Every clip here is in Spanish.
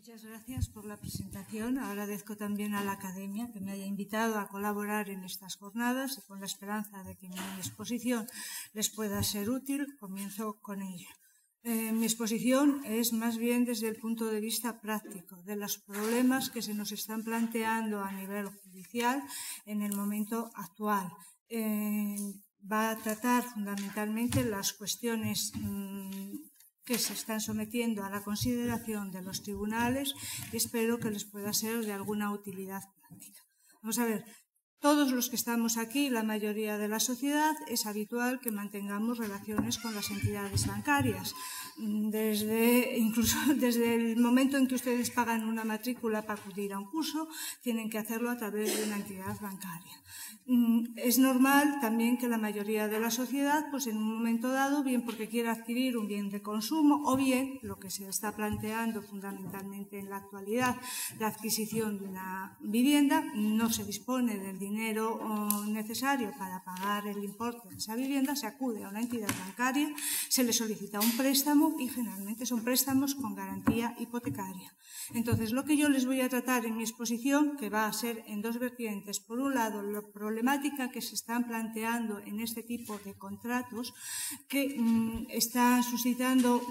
Muchas gracias por la presentación. Agradezco también a la Academia que me haya invitado a colaborar en estas jornadas y con la esperanza de que mi exposición les pueda ser útil, comienzo con ello. Mi exposición es más bien desde el punto de vista práctico, de los problemas que se nos están planteando a nivel judicial en el momento actual. Va a tratar fundamentalmente las cuestiones que se están sometiendo a la consideración de los tribunales y espero que les pueda ser de alguna utilidad práctica. Vamos a ver, todos los que estamos aquí, la mayoría de la sociedad, es habitual que mantengamos relaciones con las entidades bancarias. Incluso desde el momento en que ustedes pagan una matrícula para acudir a un curso, tienen que hacerlo a través de una entidad bancaria. Es normal también que la mayoría de la sociedad, pues en un momento dado, bien porque quiera adquirir un bien de consumo o bien, lo que se está planteando fundamentalmente en la actualidad, la adquisición de una vivienda, no se dispone del dinero necesario para pagar el importe de esa vivienda, se acude a una entidad bancaria, se le solicita un préstamo y generalmente son préstamos con garantía hipotecaria. Entonces, lo que yo les voy a tratar en mi exposición, que va a ser en dos vertientes, por un lado, la problemática que se están planteando en este tipo de contratos, que están suscitando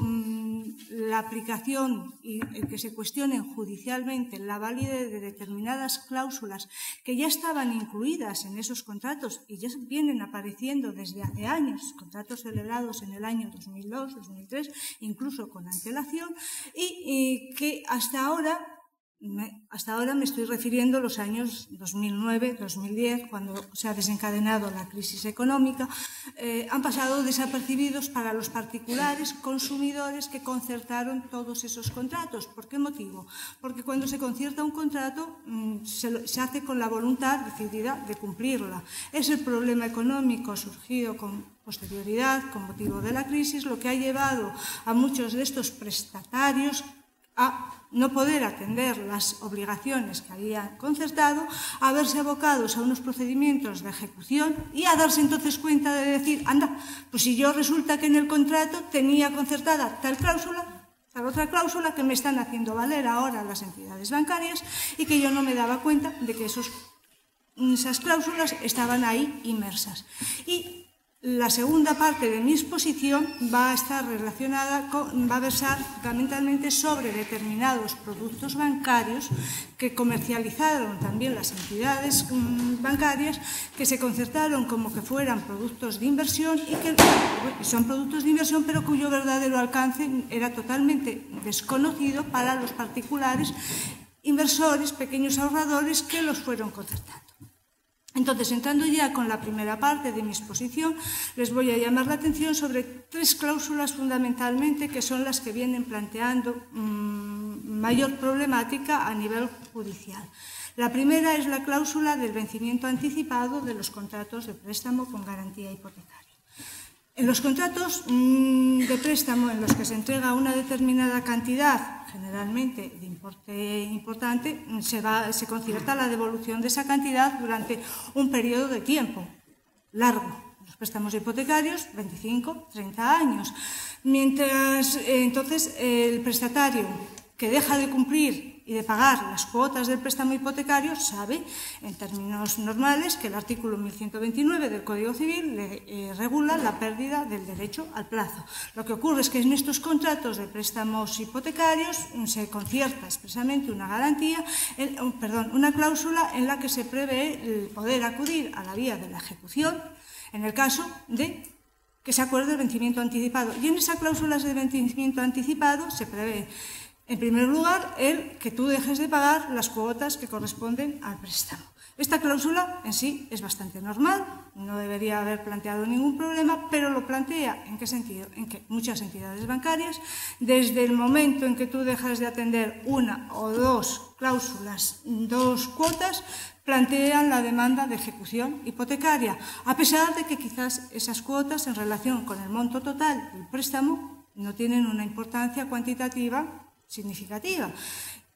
la aplicación y que se cuestionen judicialmente la validez de determinadas cláusulas que ya estaban incluidas en esos contratos y ya vienen apareciendo desde hace años, contratos celebrados en el año 2002, 2003, incluso con antelación, y que hasta ahora me estoy refiriendo a los años 2009, 2010, cuando se ha desencadenado la crisis económica, han pasado desapercibidos para los particulares consumidores que concertaron todos esos contratos. ¿Por qué motivo? Porque cuando se concierta un contrato se hace con la voluntad decidida de cumplirla. Es el problema económico surgido con posterioridad, con motivo de la crisis, lo que ha llevado a muchos de estos prestatarios a no poder atender las obligaciones que habían concertado, a verse abocados a unos procedimientos de ejecución y a darse entonces cuenta de decir, anda, pues si yo resulta que en el contrato tenía concertada tal cláusula, tal otra cláusula que me están haciendo valer ahora las entidades bancarias y que yo no me daba cuenta de que esas cláusulas estaban ahí inmersas. Y la segunda parte de mi exposición va a estar relacionada va a versar fundamentalmente sobre determinados productos bancarios que comercializaron también las entidades bancarias, que se concertaron como que fueran productos de inversión y que son productos de inversión, pero cuyo verdadero alcance era totalmente desconocido para los particulares inversores, pequeños ahorradores que los fueron concertando. Entonces, entrando ya con la primera parte de mi exposición, les voy a llamar la atención sobre tres cláusulas fundamentalmente que son las que vienen planteando mayor problemática a nivel judicial. La primera es la cláusula del vencimiento anticipado de los contratos de préstamo con garantía hipotecaria. En los contratos de préstamo en los que se entrega una determinada cantidad, generalmente de importe importante, se concierta la devolución de esa cantidad durante un periodo de tiempo largo. Los préstamos hipotecarios, 25, 30 años. Mientras, entonces, el prestatario que deja de cumplir y de pagar las cuotas del préstamo hipotecario sabe, en términos normales, que el artículo 1129 del Código Civil le regula la pérdida del derecho al plazo. Lo que ocurre es que en estos contratos de préstamos hipotecarios se concierta expresamente una una cláusula en la que se prevé el poder acudir a la vía de la ejecución en el caso de que se acuerde el vencimiento anticipado. Y en esa cláusula de vencimiento anticipado se prevé, en primer lugar, que tú dejes de pagar las cuotas que corresponden al préstamo. Esta cláusula en sí es bastante normal, no debería haber planteado ningún problema, pero lo plantea ¿en qué sentido? En que muchas entidades bancarias, desde el momento en que tú dejas de atender una o dos cláusulas, dos cuotas, plantean la demanda de ejecución hipotecaria, a pesar de que quizás esas cuotas en relación con el monto total del préstamo no tienen una importancia cuantitativa significativa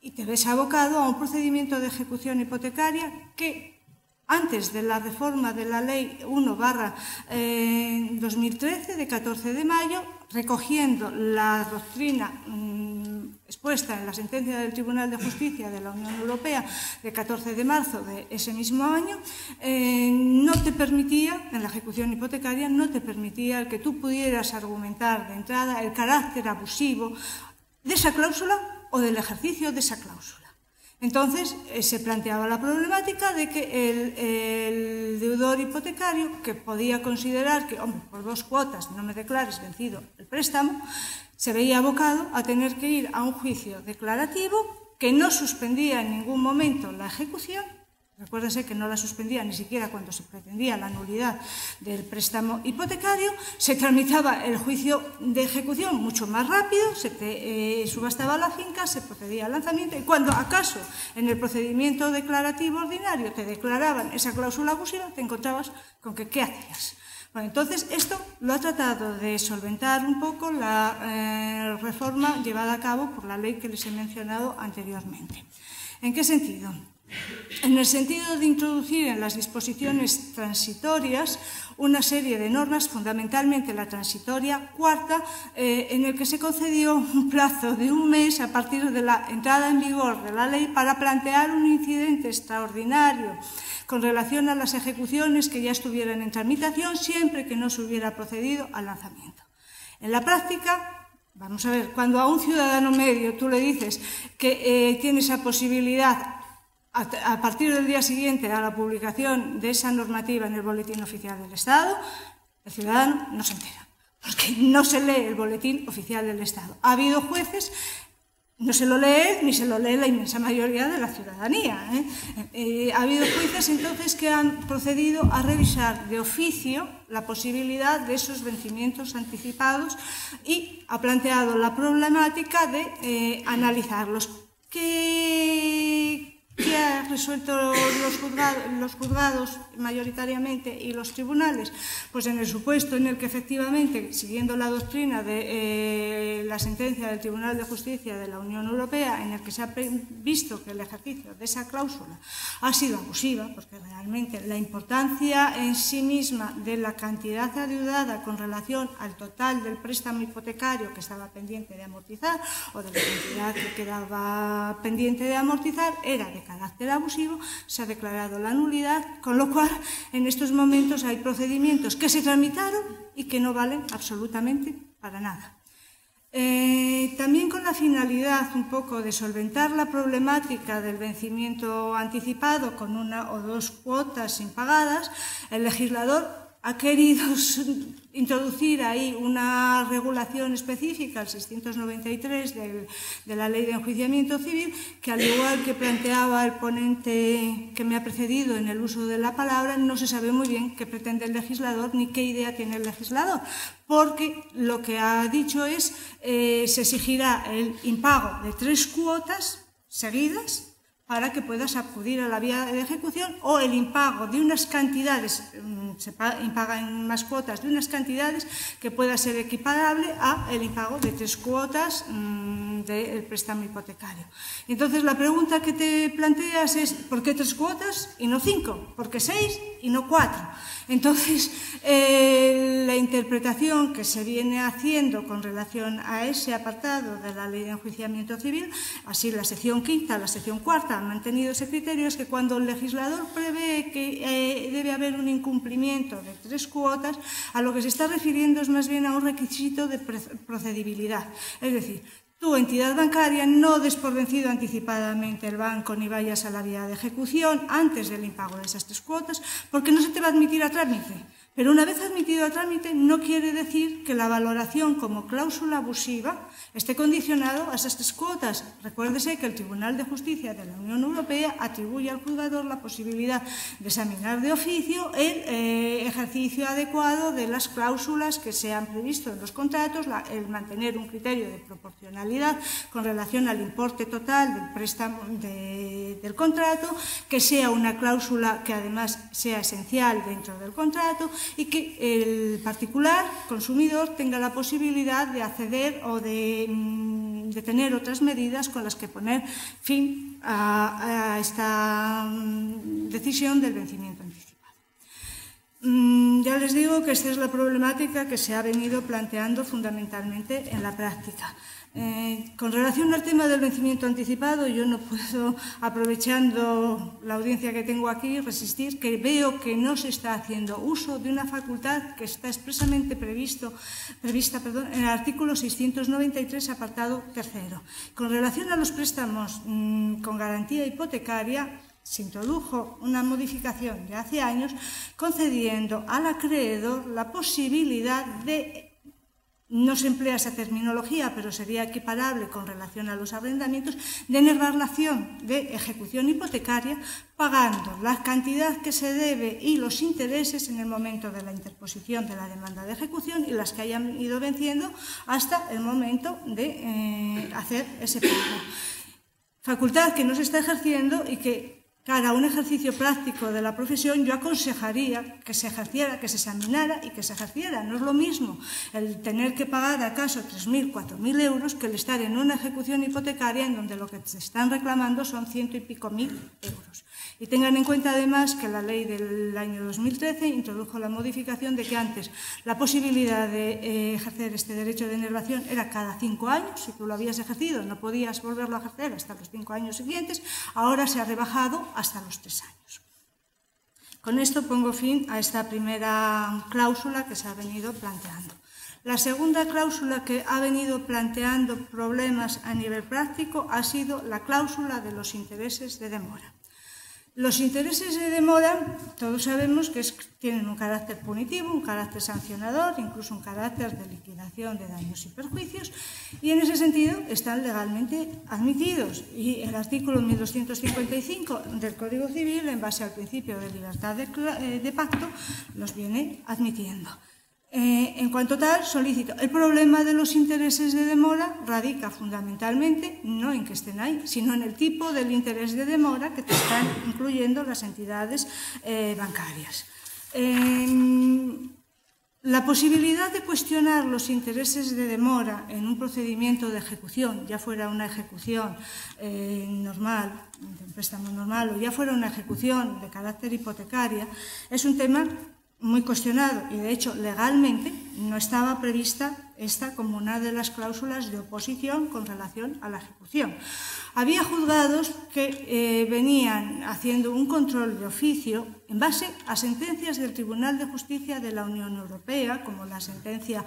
y te ves abocado a un procedimiento de ejecución hipotecaria que antes de la reforma de la Ley 1/2013 de 14 de mayo, recogiendo la doctrina expuesta en la sentencia del Tribunal de Justicia de la Unión Europea de 14 de marzo de ese mismo año, no te permitía, en la ejecución hipotecaria, no te permitía que tú pudieras argumentar de entrada el carácter abusivo de esa cláusula o del ejercicio de esa cláusula. Entonces, se planteaba la problemática de que el deudor hipotecario, que podía considerar que, hombre, por 2 cuotas no me declares vencido el préstamo, se veía abocado a tener que ir a un juicio declarativo que no suspendía en ningún momento la ejecución. Recuérdense que no la suspendía ni siquiera cuando se pretendía la nulidad del préstamo hipotecario. Se tramitaba el juicio de ejecución mucho más rápido, se subastaba la finca, se procedía al lanzamiento y cuando acaso en el procedimiento declarativo ordinario te declaraban esa cláusula abusiva, te encontrabas con que ¿qué hacías? Bueno, entonces esto lo ha tratado de solventar un poco la reforma llevada a cabo por la ley que les he mencionado anteriormente. ¿En qué sentido? En el sentido de introducir en las disposiciones transitorias una serie de normas, fundamentalmente la transitoria cuarta, en el que se concedió un plazo de 1 mes a partir de la entrada en vigor de la ley para plantear un incidente extraordinario con relación a las ejecuciones que ya estuvieran en tramitación, siempre que no se hubiera procedido al lanzamiento. En la práctica, vamos a ver, cuando a un ciudadano medio tú le dices que tiene esa posibilidad a partir del día siguiente a la publicación de esa normativa en el Boletín Oficial del Estado, el ciudadano no se entera, porque no se lee el Boletín Oficial del Estado. Ha habido jueces, no se lo lee ni se lo lee la inmensa mayoría de la ciudadanía. Ha habido jueces entonces que han procedido a revisar de oficio la posibilidad de esos vencimientos anticipados y ha planteado la problemática de analizarlos. ¿Qué ha resuelto los juzgados mayoritariamente y los tribunales? Pues en el supuesto en el que efectivamente, siguiendo la doctrina de la sentencia del Tribunal de Justicia de la Unión Europea, en el que se ha visto que el ejercicio de esa cláusula ha sido abusiva, porque realmente la importancia en sí misma de la cantidad adeudada con relación al total del préstamo hipotecario que estaba pendiente de amortizar o de la cantidad que quedaba pendiente de amortizar era de carácter abusivo, se ha declarado la nulidad, con lo cual en estos momentos hay procedimientos que se tramitaron y que no valen absolutamente para nada. También con la finalidad un poco de solventar la problemática del vencimiento anticipado con 1 o 2 cuotas impagadas, el legislador ha querido introducir ahí una regulación específica, el 693 de la Ley de Enjuiciamiento Civil, que al igual que planteaba el ponente que me ha precedido en el uso de la palabra, no se sabe muy bien qué pretende el legislador ni qué idea tiene el legislador, porque lo que ha dicho es se exigirá el impago de 3 cuotas seguidas para que puedas acudir a la vía de ejecución o el impago de unas cantidades, se impaga en más cuotas, de unas cantidades que pueda ser equiparable a el impago de 3 cuotas del préstamo hipotecario. Entonces la pregunta que te planteas es ¿por qué 3 cuotas y no 5? ¿Por qué 6 y no 4? Entonces la interpretación que se viene haciendo con relación a ese apartado de la Ley de Enjuiciamiento Civil, así la sección quinta, la sección cuarta han mantenido ese criterio, es que cuando el legislador prevé que debe haber un incumplimiento de 3 cuotas, a lo que se está refiriendo es más bien a un requisito de procedibilidad. Es decir, tu entidad bancaria no des por vencido anticipadamente el banco ni vayas a la vía de ejecución antes del impago de esas 3 cuotas, porque no se te va a admitir a trámite. Pero una vez admitido a trámite no quiere decir que la valoración como cláusula abusiva esté condicionado a esas 3 cuotas. Recuérdese que el Tribunal de Justicia de la Unión Europea atribuye al juzgador la posibilidad de examinar de oficio el ejercicio adecuado de las cláusulas que se han previsto en los contratos, el mantener un criterio de proporcionalidad con relación al importe total del préstamo del contrato, que sea una cláusula que además sea esencial dentro del contrato y que el particular consumidor tenga la posibilidad de acceder o de tener otras medidas con las que poner fin a esta decisión del vencimiento anticipado. Ya les digo que esta es la problemática que se ha venido planteando fundamentalmente en la práctica. Con relación al tema del vencimiento anticipado, yo no puedo, aprovechando la audiencia que tengo aquí, resistir que veo que no se está haciendo uso de una facultad que está expresamente prevista en el artículo 693, apartado 3º. Con relación a los préstamos con garantía hipotecaria, se introdujo una modificación de hace años concediendo al acreedor la posibilidad de, no se emplea esa terminología, pero sería equiparable con relación a los arrendamientos, de enervar la acción de ejecución hipotecaria pagando la cantidad que se debe y los intereses en el momento de la interposición de la demanda de ejecución y las que hayan ido venciendo hasta el momento de hacer ese pago. Facultad que no se está ejerciendo y que, cara a un ejercicio práctico de la profesión, yo aconsejaría que se ejerciera, que se examinara y que se ejerciera. No es lo mismo el tener que pagar acaso 3.000, 4.000 euros que el estar en una ejecución hipotecaria en donde lo que se están reclamando son 100 y pico mil euros. Y tengan en cuenta además que la ley del año 2013 introdujo la modificación de que antes la posibilidad de ejercer este derecho de enervación era cada 5 años. Si tú lo habías ejercido no podías volverlo a ejercer hasta los 5 años siguientes. Ahora se ha rebajado hasta los 3 años. Con esto pongo fin a esta primera cláusula que se ha venido planteando. La segunda cláusula que ha venido planteando problemas a nivel práctico ha sido la cláusula de los intereses de demora. Los intereses de demora, todos sabemos que tienen un carácter punitivo, un carácter sancionador, incluso un carácter de liquidación de daños y perjuicios, y en ese sentido están legalmente admitidos. Y el artículo 1255 del Código Civil, en base al principio de libertad de pacto, los viene admitiendo. En cuanto tal, solicito. El problema de los intereses de demora radica fundamentalmente no en que estén ahí, sino en el tipo del interés de demora que te están incluyendo las entidades bancarias. La posibilidad de cuestionar los intereses de demora en un procedimiento de ejecución, ya fuera una ejecución normal, de un préstamo normal, o ya fuera una ejecución de carácter hipotecaria, es un tema muy cuestionado y, de hecho, legalmente no estaba prevista esta como una de las cláusulas de oposición con relación a la ejecución. Había juzgados que venían haciendo un control de oficio en base a sentencias del Tribunal de Justicia de la Unión Europea, como la sentencia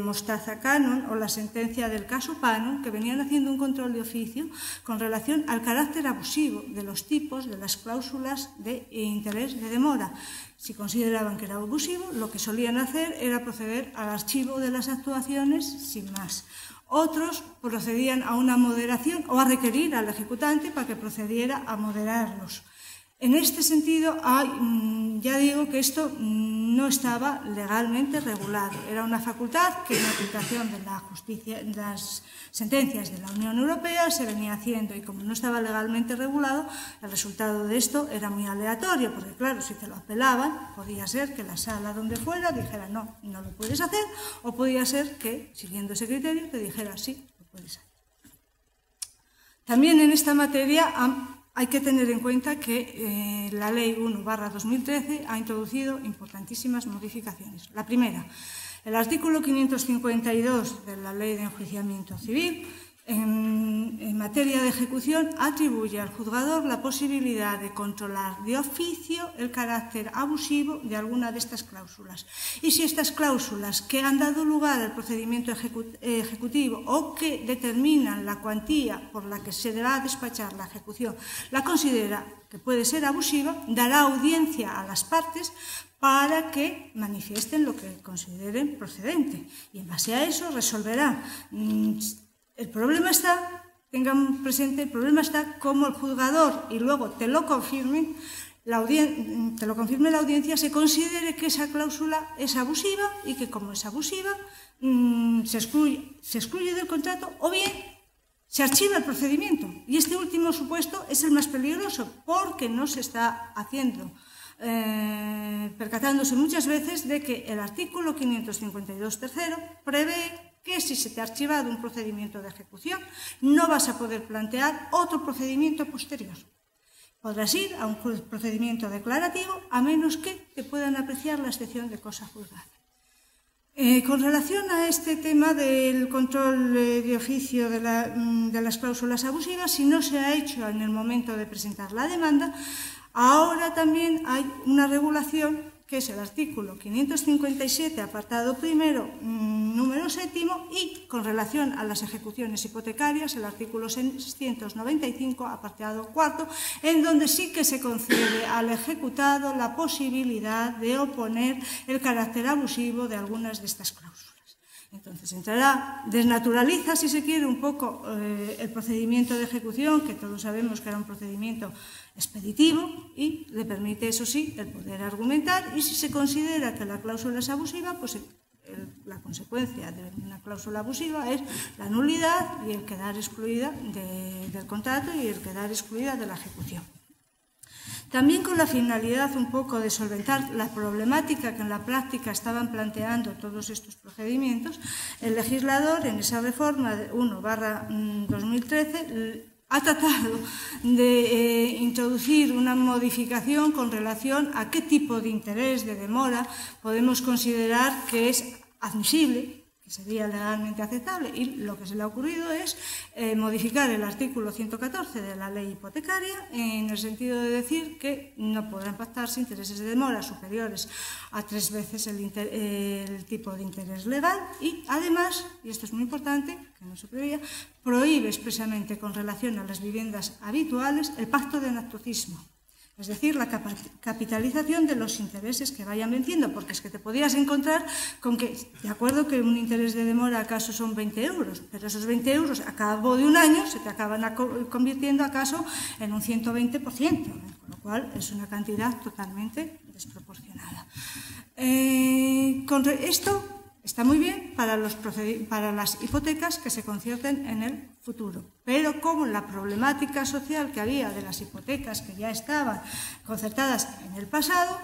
Mostaza Canon o la sentencia del caso Panon, que venían haciendo un control de oficio con relación al carácter abusivo de los tipos de las cláusulas de interés de demora. Si consideraban que era abusivo, lo que solían hacer era proceder al archivo de las actuaciones sin más. Otros procedían a una moderación o a requerir al ejecutante para que procediera a moderarlos. En este sentido, ya digo que esto no estaba legalmente regulado. Era una facultad que en aplicación de la justicia, de las sentencias de la Unión Europea se venía haciendo, y como no estaba legalmente regulado, el resultado de esto era muy aleatorio, porque claro, si te lo apelaban, podía ser que la sala donde fuera dijera no, no lo puedes hacer, o podía ser que, siguiendo ese criterio, te dijera sí, lo puedes hacer. También en esta materia hay que tener en cuenta que la Ley 1/2013 ha introducido importantísimas modificaciones. La primera, el artículo 552 de la Ley de Enjuiciamiento Civil, en materia de ejecución, atribuye al juzgador la posibilidad de controlar de oficio el carácter abusivo de alguna de estas cláusulas. Y si estas cláusulas que han dado lugar al procedimiento ejecutivo o que determinan la cuantía por la que se va a despachar la ejecución la considera que puede ser abusiva, dará audiencia a las partes para que manifiesten lo que consideren procedente. Y en base a eso resolverá. El problema está, tengan presente, el problema está como el juzgador, y luego te lo confirme la audiencia, se considere que esa cláusula es abusiva y que como es abusiva se excluye del contrato o bien se archiva el procedimiento. Y este último supuesto es el más peligroso porque no se está haciendo, percatándose muchas veces de que el artículo 552 tercero prevé que si se te ha archivado un procedimiento de ejecución no vas a poder plantear otro procedimiento posterior. Podrás ir a un procedimiento declarativo a menos que te puedan apreciar la excepción de cosa juzgada. Con relación a este tema del control de oficio de las cláusulas abusivas, si no se ha hecho en el momento de presentar la demanda, ahora también hay una regulación que es el artículo 557, apartado primero, número 7, y con relación a las ejecuciones hipotecarias, el artículo 695, apartado 4, en donde sí que se concede al ejecutado la posibilidad de oponer el carácter abusivo de algunas de estas cláusulas. Entonces desnaturaliza, si se quiere, un poco el procedimiento de ejecución, que todos sabemos que era un procedimiento expeditivo, y le permite, eso sí, el poder argumentar, y si se considera que la cláusula es abusiva, pues la consecuencia de una cláusula abusiva es la nulidad y el quedar excluida del contrato y el quedar excluida de la ejecución. También con la finalidad un poco de solventar la problemática que en la práctica estaban planteando todos estos procedimientos, el legislador en esa reforma 1/2013 ha tratado de introducir una modificación con relación a qué tipo de interés de demora podemos considerar que es admisible, que sería legalmente aceptable, y lo que se le ha ocurrido es modificar el artículo 114 de la ley hipotecaria en el sentido de decir que no podrán pactarse intereses de demora superiores a 3 veces el tipo de interés legal, y además, y esto es muy importante, que no se preveía, prohíbe expresamente con relación a las viviendas habituales el pacto de nactocismo. Es decir, la capitalización de los intereses que vayan venciendo, porque es que te podías encontrar con que, de acuerdo que un interés de demora acaso son 20 euros, pero esos 20 euros a cabo de un año se te acaban convirtiendo acaso en un 120%, con lo cual es una cantidad totalmente desproporcionada. Esto está muy bien para las hipotecas que se concierten en el futuro, pero como la problemática social que había de las hipotecas que ya estaban concertadas en el pasado,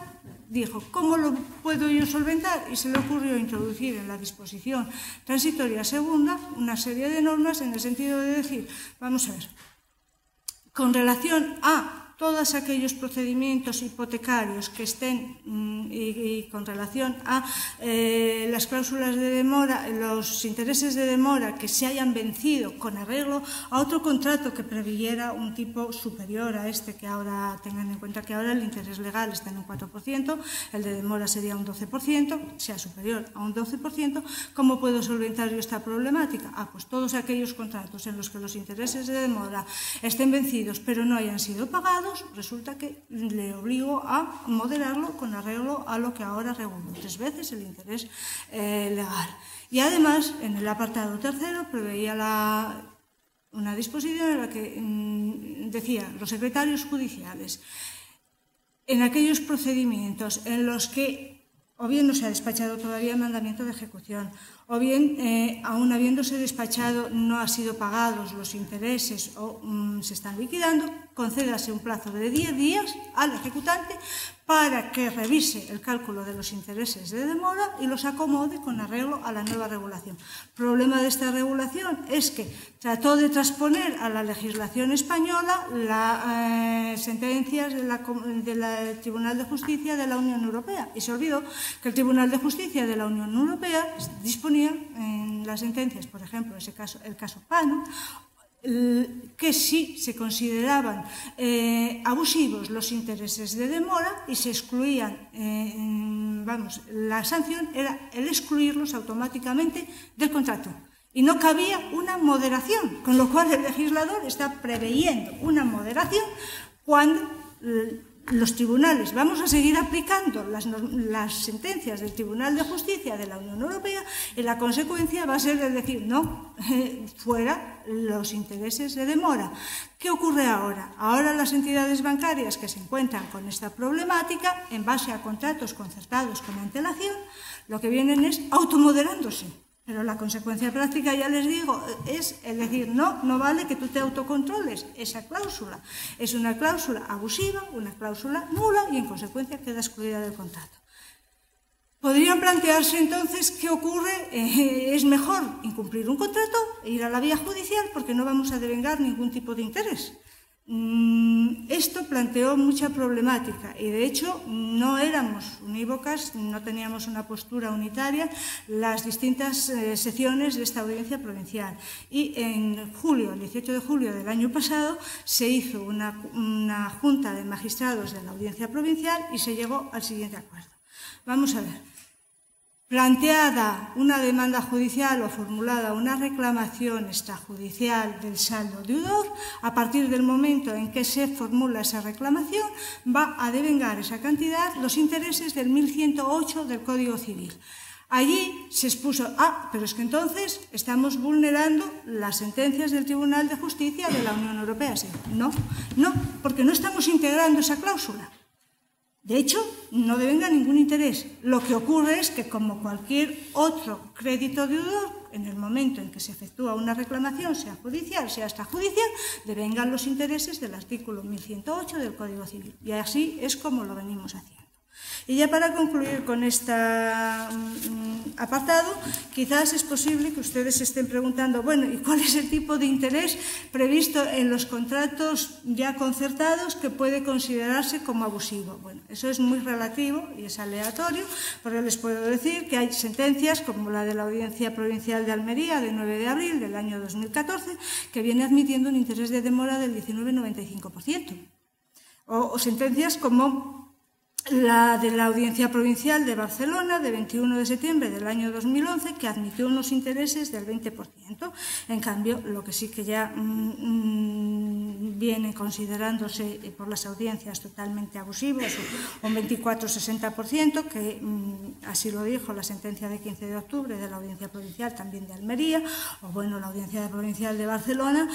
dijo, ¿cómo lo puedo yo solventar? Y se le ocurrió introducir en la disposición transitoria segunda una serie de normas en el sentido de decir, vamos a ver, con relación a todos aquellos procedimientos hipotecarios que estén y con relación a las cláusulas de demora, los intereses de demora que se hayan vencido con arreglo a otro contrato que previera un tipo superior a este, que ahora tengan en cuenta que ahora el interés legal está en un 4%, el de demora sería un 12%, sea superior a un 12%, ¿cómo puedo solventar yo esta problemática? Pues todos aquellos contratos en los que los intereses de demora estén vencidos pero no hayan sido pagados, resulta que le obligo a moderarlo con arreglo a lo que ahora regulo, 3 veces el interés legal. Y además, en el apartado tercero, preveía una disposición en la que decía, los secretarios judiciales, en aquellos procedimientos en los que o bien no se ha despachado todavía el mandamiento de ejecución, o bien, aún habiéndose despachado, no han sido pagados los intereses o se están liquidando, concédase un plazo de 10 días al ejecutante para que revise el cálculo de los intereses de demora y los acomode con arreglo a la nueva regulación. El problema de esta regulación es que trató de transponer a la legislación española las sentencias del Tribunal de Justicia de la Unión Europea y se olvidó que el Tribunal de Justicia de la Unión Europea disponía en las sentencias, por ejemplo, el caso Pano, que sí se consideraban abusivos los intereses de demora y se excluían, la sanción era el excluirlos automáticamente del contrato. Y no cabía una moderación, con lo cual el legislador está preveyendo una moderación cuando los tribunales vamos a seguir aplicando las sentencias del Tribunal de Justicia de la Unión Europea y la consecuencia va a ser de decir no, fuera los intereses de demora. ¿Qué ocurre ahora? Ahora las entidades bancarias que se encuentran con esta problemática, en base a contratos concertados con antelación, lo que vienen es automoderándose. Pero la consecuencia práctica, ya les digo, es decir, no vale que tú te autocontroles esa cláusula. Es una cláusula abusiva, una cláusula nula y en consecuencia queda excluida del contrato. Podrían plantearse entonces qué ocurre, es mejor incumplir un contrato e ir a la vía judicial porque no vamos a devengar ningún tipo de interés. esto planteó mucha problemática y, de hecho, no éramos unívocas, no teníamos una postura unitaria las distintas secciones de esta audiencia provincial. Y en julio, el 18 de julio del año pasado, se hizo una junta de magistrados de la audiencia provincial y se llegó al siguiente acuerdo. Vamos a ver. Planteada una demanda judicial o formulada una reclamación extrajudicial del saldo deudor, a partir del momento en que se formula esa reclamación, va a devengar esa cantidad los intereses del 1108 del Código Civil. Allí se expuso, pero es que entonces estamos vulnerando las sentencias del Tribunal de Justicia de la Unión Europea. Sí, no, porque no estamos integrando esa cláusula. De hecho, no devenga ningún interés. Lo que ocurre es que, como cualquier otro crédito deudor, en el momento en que se efectúa una reclamación, sea judicial, sea extrajudicial, devengan los intereses del artículo 1108 del Código Civil. Y así es como lo venimos haciendo. Y ya para concluir con este apartado, quizás es posible que ustedes se estén preguntando, bueno, ¿y cuál es el tipo de interés previsto en los contratos ya concertados que puede considerarse como abusivo? Bueno, eso es muy relativo y es aleatorio, porque les puedo decir que hay sentencias como la de la Audiencia Provincial de Almería de 9 de abril del año 2014 que viene admitiendo un interés de demora del 19,95%. O sentencias como la de la Audiencia Provincial de Barcelona, de 21 de septiembre del año 2011, que admitió unos intereses del 20%. En cambio, lo que sí que ya viene considerándose por las audiencias totalmente abusivos, un 24-60%, que así lo dijo la sentencia de 15 de octubre de la Audiencia Provincial también de Almería, o bueno, la Audiencia Provincial de Barcelona,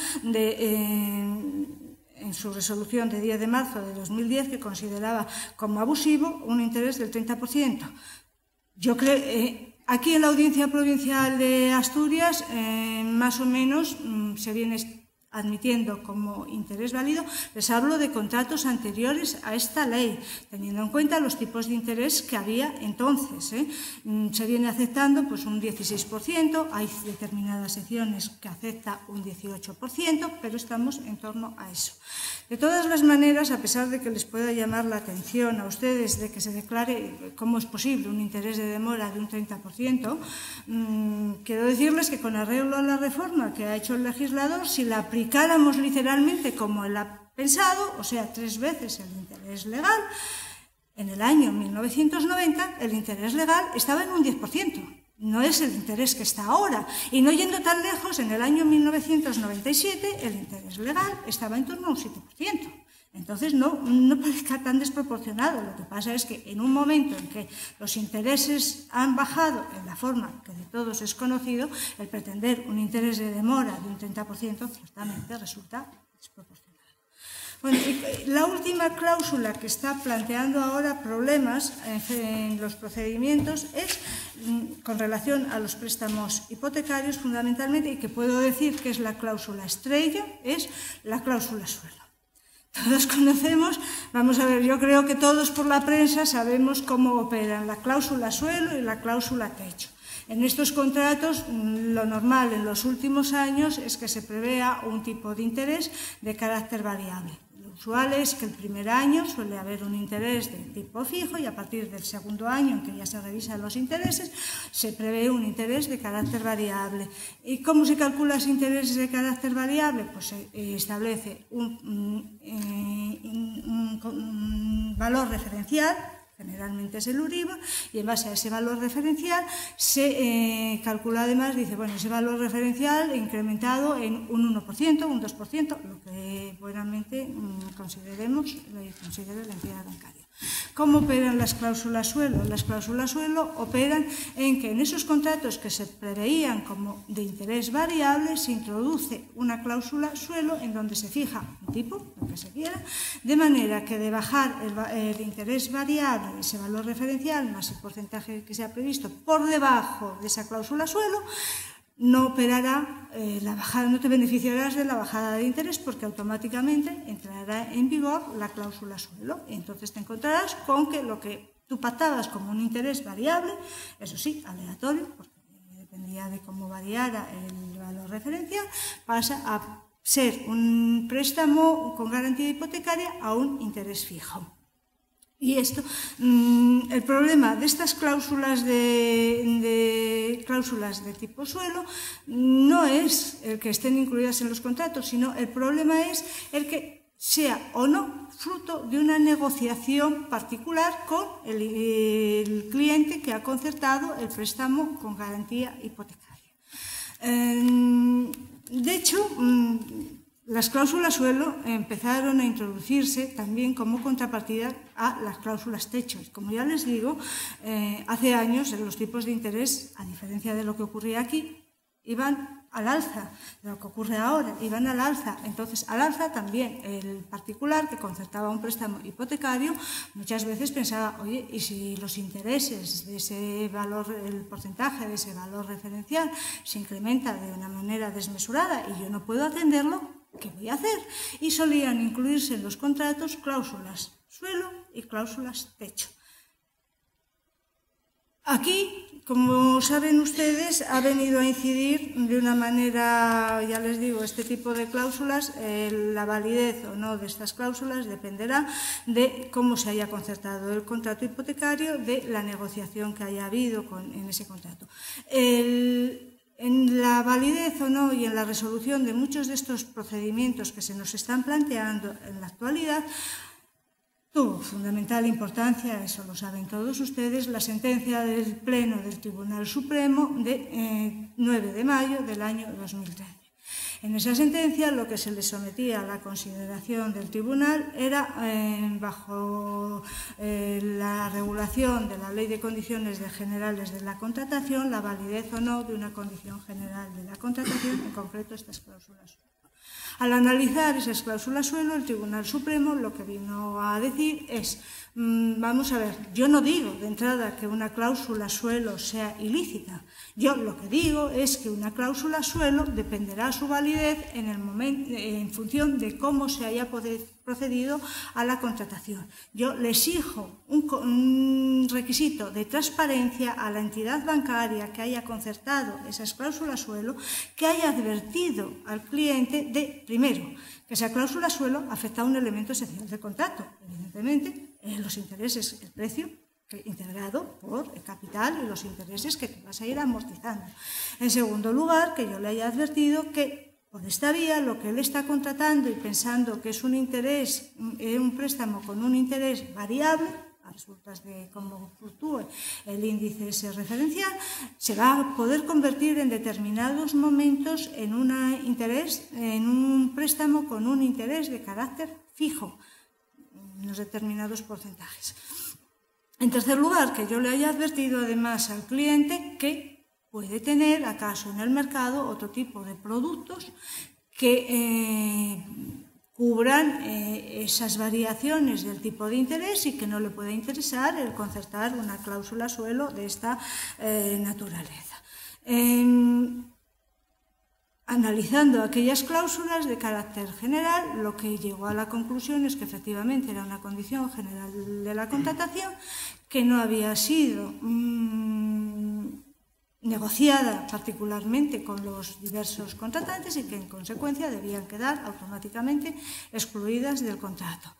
en su resolución de 10 de marzo de 2010, que consideraba como abusivo un interés del 30%. Yo creo, aquí en la Audiencia Provincial de Asturias, más o menos se viene admitiendo como interés válido, les hablo de contratos anteriores a esta ley, teniendo en cuenta los tipos de interés que había entonces. Se viene aceptando pues, un 16%, hay determinadas secciones que acepta un 18%, pero estamos en torno a eso. De todas las maneras, a pesar de que les pueda llamar la atención a ustedes de que se declare cómo es posible un interés de demora de un 30%, quiero decirles que con arreglo a la reforma que ha hecho el legislador, si la aplicáramos literalmente como él ha pensado, o sea, 3 veces el interés legal, en el año 1990 el interés legal estaba en un 10%. No es el interés que está ahora. Y no yendo tan lejos, en el año 1997 el interés legal estaba en torno a un 7%. Entonces no parezca tan desproporcionado. Lo que pasa es que en un momento en que los intereses han bajado en la forma que de todos es conocido, el pretender un interés de demora de un 30% ciertamente resulta desproporcionado. Bueno, y la última cláusula que está planteando ahora problemas en los procedimientos es con relación a los préstamos hipotecarios fundamentalmente, y que puedo decir que es la cláusula estrella, es la cláusula suelo. Todos conocemos, vamos a ver, yo creo que todos por la prensa sabemos cómo operan la cláusula suelo y la cláusula techo. En estos contratos, lo normal en los últimos años es que se prevea un tipo de interés de carácter variable. Lo usual es que el primer año suele haber un interés de tipo fijo y a partir del segundo año, en que ya se revisan los intereses, se prevé un interés de carácter variable. ¿Y cómo se calcula ese interés de carácter variable? Pues se establece un valor referencial, generalmente es el Euribor, y en base a ese valor referencial se calcula además, dice, bueno, ese valor referencial incrementado en un 1%, un 2%, lo que buenamente considere la entidad bancaria. ¿Cómo operan las cláusulas suelo? Las cláusulas suelo operan en que en esos contratos que se preveían como de interés variable se introduce una cláusula suelo en donde se fija un tipo, lo que se quiera, de manera que de bajar el interés variable, ese valor referencial más el porcentaje que se ha previsto por debajo de esa cláusula suelo, no operará la bajada, no te beneficiarás de la bajada de interés porque automáticamente entrará en vigor la cláusula suelo. Entonces te encontrarás con que lo que tú pactabas como un interés variable, eso sí, aleatorio, porque dependía de cómo variara el valor referencial, pasa a ser un préstamo con garantía hipotecaria a un interés fijo. Y esto, el problema de estas cláusulas de tipo suelo no es el que estén incluidas en los contratos, sino el problema es el que sea o no fruto de una negociación particular con el cliente que ha concertado el préstamo con garantía hipotecaria. De hecho, las cláusulas suelo empezaron a introducirse también como contrapartida a las cláusulas techo. Como ya les digo, hace años los tipos de interés, a diferencia de lo que ocurría aquí, iban al alza, de lo que ocurre ahora, iban al alza. Entonces, al alza también el particular que concertaba un préstamo hipotecario muchas veces pensaba, oye, ¿y si los intereses de ese valor, el porcentaje de ese valor referencial se incrementa de una manera desmesurada y yo no puedo atenderlo? ¿Qué voy a hacer? Y solían incluirse en los contratos cláusulas suelo y cláusulas techo. Aquí, como saben ustedes, ha venido a incidir de una manera, ya les digo, este tipo de cláusulas, la validez o no de estas cláusulas dependerá de cómo se haya concertado el contrato hipotecario, de la negociación que haya habido en ese contrato. En la validez o no y en la resolución de muchos de estos procedimientos que se nos están planteando en la actualidad, tuvo fundamental importancia, eso lo saben todos ustedes, la sentencia del Pleno del Tribunal Supremo de 9 de mayo del año 2013. En esa sentencia lo que se le sometía a la consideración del tribunal era, bajo la regulación de la Ley de Condiciones Generales de la Contratación, la validez o no de una condición general de la contratación, en concreto estas cláusulas. Al analizar esas cláusulas suelo, el Tribunal Supremo lo que vino a decir es, vamos a ver, yo no digo de entrada que una cláusula suelo sea ilícita. Yo lo que digo es que una cláusula suelo dependerá su validez en función de cómo se haya procedido a la contratación. Yo le exijo un requisito de transparencia a la entidad bancaria que haya concertado esas cláusulas suelo, que haya advertido al cliente de, primero, que esa cláusula suelo afecta a un elemento esencial del contrato, evidentemente, los intereses, el precio integrado por el capital y los intereses que te vas a ir amortizando. En segundo lugar, que yo le haya advertido que por esta vía lo que él está contratando y pensando que es un interés, un préstamo con un interés variable, a resultas de cómo fluctúe el índice ese referencial, se va a poder convertir en determinados momentos en un préstamo con un interés de carácter fijo, en los determinados porcentajes. En tercer lugar, que yo le haya advertido además al cliente que puede tener acaso en el mercado otro tipo de productos que cubran esas variaciones del tipo de interés y que no le pueda interesar el concertar una cláusula suelo de esta naturaleza. Analizando aquellas cláusulas de carácter general, lo que llegó a la conclusión es que efectivamente era una condición general de la contratación que no había sido negociada particularmente con los diversos contratantes y que en consecuencia debían quedar automáticamente excluidas del contrato.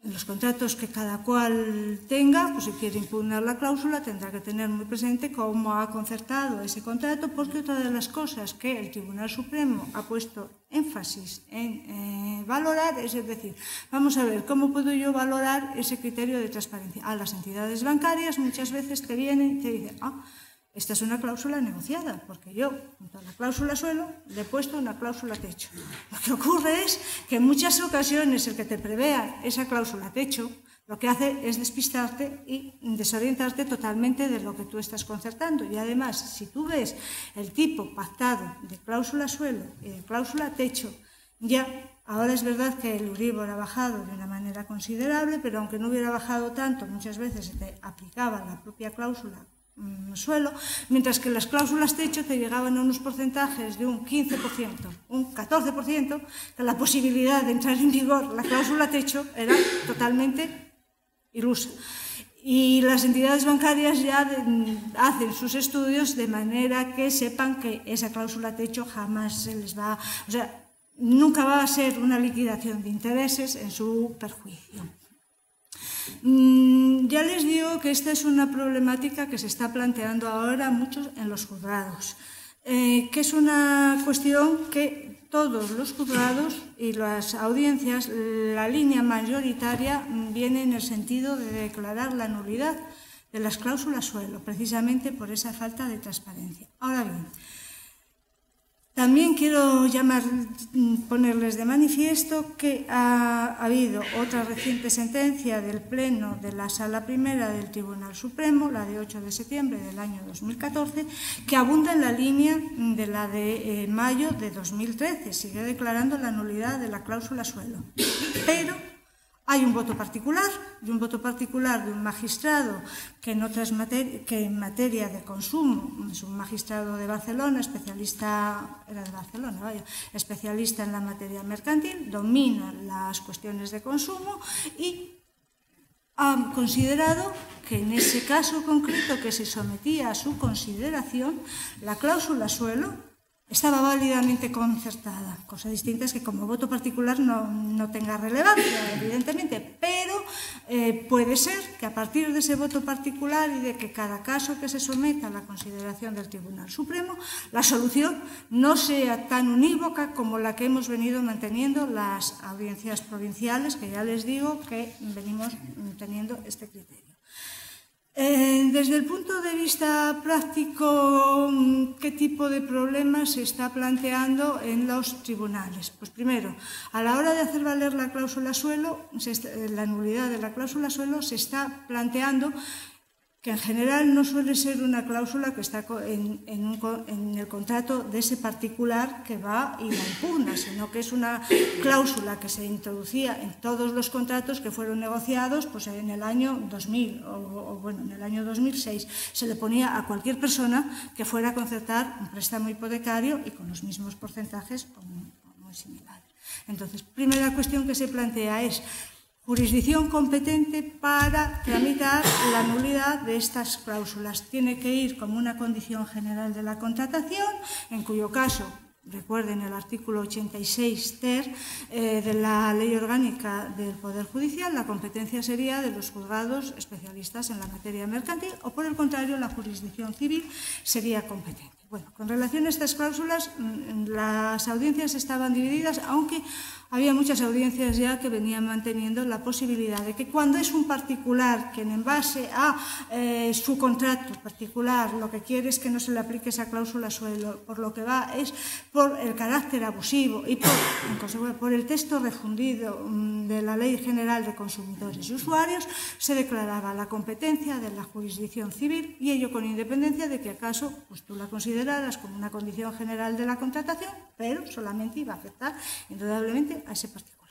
En los contratos que cada cual tenga, pues si quiere impugnar la cláusula, tendrá que tener muy presente cómo ha concertado ese contrato, porque otra de las cosas que el Tribunal Supremo ha puesto énfasis en valorar es decir, vamos a ver, ¿cómo puedo yo valorar ese criterio de transparencia? A las entidades bancarias muchas veces te vienen y te dicen, esta es una cláusula negociada, porque yo, junto a la cláusula suelo, le he puesto una cláusula techo. Lo que ocurre es que en muchas ocasiones el que te prevea esa cláusula techo, lo que hace es despistarte y desorientarte totalmente de lo que tú estás concertando. Y además, si tú ves el tipo pactado de cláusula suelo y de cláusula techo, ya, ahora es verdad que el Euribor ha bajado de una manera considerable, pero aunque no hubiera bajado tanto, muchas veces se te aplicaba la propia cláusula suelo, mientras que las cláusulas techo te llegaban a unos porcentajes de un 15%, un 14%, que la posibilidad de entrar en vigor la cláusula techo era totalmente ilusa. Y las entidades bancarias ya hacen sus estudios de manera que sepan que esa cláusula techo jamás se les va... O sea, nunca va a ser una liquidación de intereses en su perjuicio. Ya les digo que esta es una problemática que se está planteando ahora mucho en los juzgados, que es una cuestión que todos los juzgados y las audiencias, la línea mayoritaria viene en el sentido de declarar la nulidad de las cláusulas suelo, precisamente por esa falta de transparencia. Ahora bien, también quiero ponerles de manifiesto que ha habido otra reciente sentencia del Pleno de la Sala Primera del Tribunal Supremo, la de 8 de septiembre del año 2014, que abunda en la línea de la de mayo de 2013, sigue declarando la nulidad de la cláusula suelo. Pero hay un voto particular, de un magistrado que en materia de consumo, es un magistrado de Barcelona, especialista en la materia mercantil, domina las cuestiones de consumo y ha considerado que en ese caso concreto que se sometía a su consideración, la cláusula suelo estaba válidamente concertada. Cosa distinta es que como voto particular no tenga relevancia, evidentemente, pero puede ser que a partir de ese voto particular y de que cada caso que se someta a la consideración del Tribunal Supremo, la solución no sea tan unívoca como la que hemos venido manteniendo las audiencias provinciales, que ya les digo que venimos teniendo este criterio. Desde el punto de vista práctico, ¿qué tipo de problemas se está planteando en los tribunales? Pues primero, a la hora de hacer valer la cláusula suelo, la nulidad de la cláusula suelo, se está planteando que en general no suele ser una cláusula que está en el contrato de ese particular que va y la impugna, sino que es una cláusula que se introducía en todos los contratos que fueron negociados pues, en el año 2000 o en el año 2006. Se le ponía a cualquier persona que fuera a concertar un préstamo hipotecario y con los mismos porcentajes o muy similares. Entonces, primera cuestión que se plantea es jurisdicción competente para tramitar la nulidad de estas cláusulas. Tiene que ir como una condición general de la contratación, en cuyo caso, recuerden el artículo 86 ter de la Ley Orgánica del Poder Judicial, la competencia sería de los juzgados especialistas en la materia mercantil o, por el contrario, la jurisdicción civil sería competente. Bueno, con relación a estas cláusulas, las audiencias estaban divididas, aunque había muchas audiencias ya que venían manteniendo la posibilidad de que cuando es un particular quien en base a su contrato particular lo que quiere es que no se le aplique esa cláusula suelo, por lo que va es por el carácter abusivo y por el texto refundido de la Ley General de Consumidores y Usuarios, se declaraba la competencia de la jurisdicción civil y ello con independencia de que acaso pues, tú la consideraras como una condición general de la contratación, pero solamente iba a afectar indudablemente a ese particular.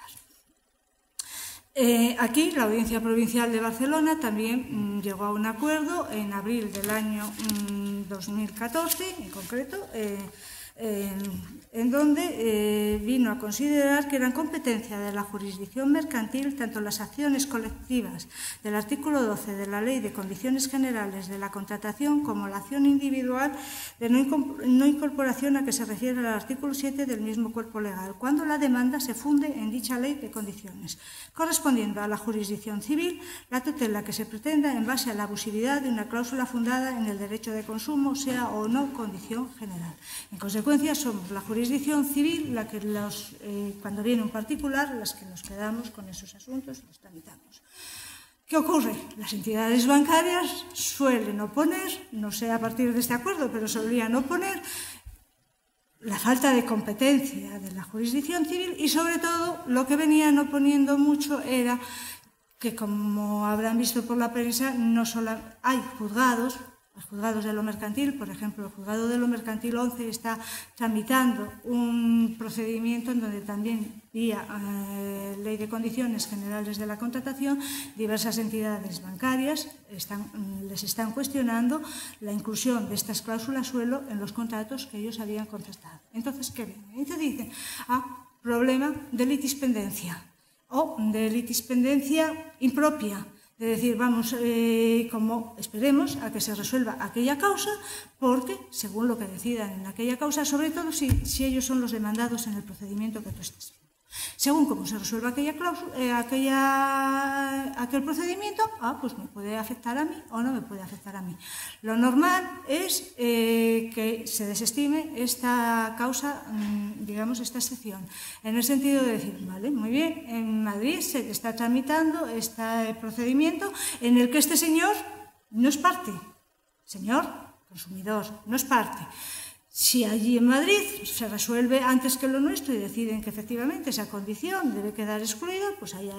Aquí la Audiencia Provincial de Barcelona también llegó a un acuerdo en abril del año 2014, en concreto, en donde vino a considerar que eran competencia de la jurisdicción mercantil tanto las acciones colectivas del artículo 12 de la Ley de Condiciones Generales de la Contratación como la acción individual de no incorporación a que se refiere al artículo 7 del mismo cuerpo legal, cuando la demanda se funde en dicha Ley de Condiciones, correspondiendo a la jurisdicción civil la tutela que se pretenda en base a la abusividad de una cláusula fundada en el derecho de consumo, sea o no condición general. En consecuencia, somos la jurisdicción civil la que cuando viene un particular, las que nos quedamos con esos asuntos y los tramitamos. ¿Qué ocurre? Las entidades bancarias suelen oponer, no sé a partir de este acuerdo, pero solían oponer la falta de competencia de la jurisdicción civil y, sobre todo, lo que venían oponiendo mucho era que, como habrán visto por la prensa, no solo hay juzgados, los juzgados de lo mercantil, por ejemplo, el juzgado de lo mercantil 11 está tramitando un procedimiento en donde también, vía Ley de Condiciones Generales de la Contratación, diversas entidades bancarias les están cuestionando la inclusión de estas cláusulas suelo en los contratos que ellos habían concertado. Entonces, ¿qué ven? Entonces dicen, problema de litispendencia o de litispendencia impropia. de decir, vamos, como esperemos a que se resuelva aquella causa, porque según lo que decidan en aquella causa, sobre todo si ellos son los demandados en el procedimiento que tú estés viendo. Según cómo se resuelva aquel procedimiento, pues me puede afectar a mí o no me puede afectar a mí. Lo normal es que se desestime esta causa, digamos, esta excepción, en el sentido de decir, vale, muy bien, en Madrid se está tramitando este procedimiento en el que este señor no es parte, señor consumidor, no es parte. Si allí en Madrid se resuelve antes que lo nuestro y deciden que efectivamente esa condición debe quedar excluida, pues allá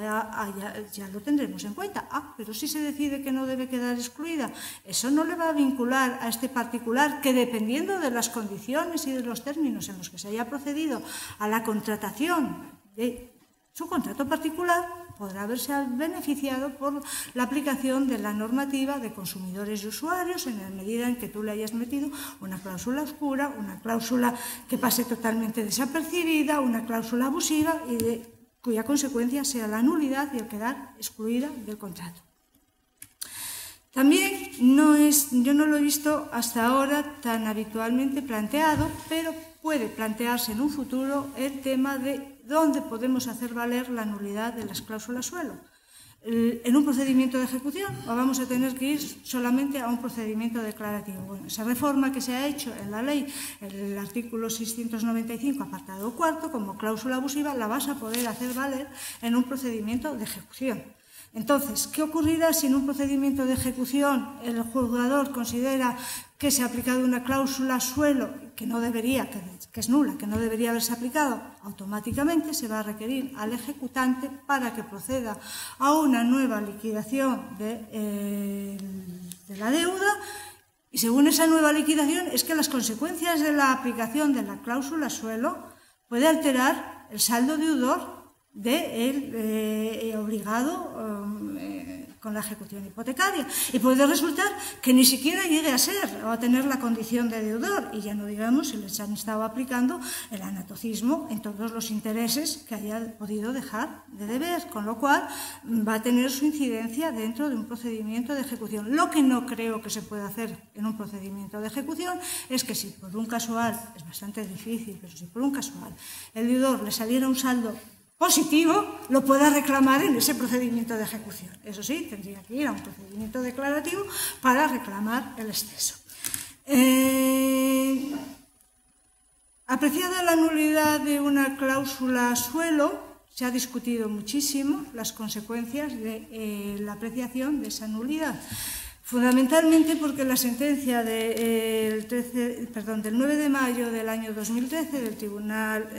ya lo tendremos en cuenta. Pero si se decide que no debe quedar excluida, eso no le va a vincular a este particular que, dependiendo de las condiciones y de los términos en los que se haya procedido a la contratación de su contrato particular, podrá haberse beneficiado por la aplicación de la normativa de consumidores y usuarios en la medida en que tú le hayas metido una cláusula oscura, una cláusula que pase totalmente desapercibida, una cláusula abusiva y cuya consecuencia sea la nulidad y el quedar excluida del contrato. También yo no lo he visto hasta ahora tan habitualmente planteado, pero puede plantearse en un futuro el tema de dónde podemos hacer valer la nulidad de las cláusulas suelo. ¿En un procedimiento de ejecución o vamos a tener que ir solamente a un procedimiento declarativo? Bueno, esa reforma que se ha hecho en la ley, el artículo 695, apartado 4, como cláusula abusiva, la vas a poder hacer valer en un procedimiento de ejecución. Entonces, ¿qué ocurrirá si en un procedimiento de ejecución el juzgador considera que se ha aplicado una cláusula suelo que no debería, que es nula, que no debería haberse aplicado? Automáticamente se va a requerir al ejecutante para que proceda a una nueva liquidación de la deuda, y según esa nueva liquidación es que las consecuencias de la aplicación de la cláusula suelo puede alterar el saldo deudor del obligado con la ejecución hipotecaria, y puede resultar que ni siquiera llegue a ser o a tener la condición de deudor, y ya no digamos si les han estado aplicando el anatocismo en todos los intereses que haya podido dejar de deber, con lo cual va a tener su incidencia dentro de un procedimiento de ejecución. Lo que no creo que se pueda hacer en un procedimiento de ejecución es que si por un casual, es bastante difícil, pero si por un casual el deudor le saliera un saldo positivo, lo pueda reclamar en ese procedimiento de ejecución. Eso sí, tendría que ir a un procedimiento declarativo para reclamar el exceso. Apreciada la nulidad de una cláusula suelo, se ha discutido muchísimo las consecuencias de la apreciación de esa nulidad. Fundamentalmente porque la sentencia del 9 de mayo del año 2013 del Tribunal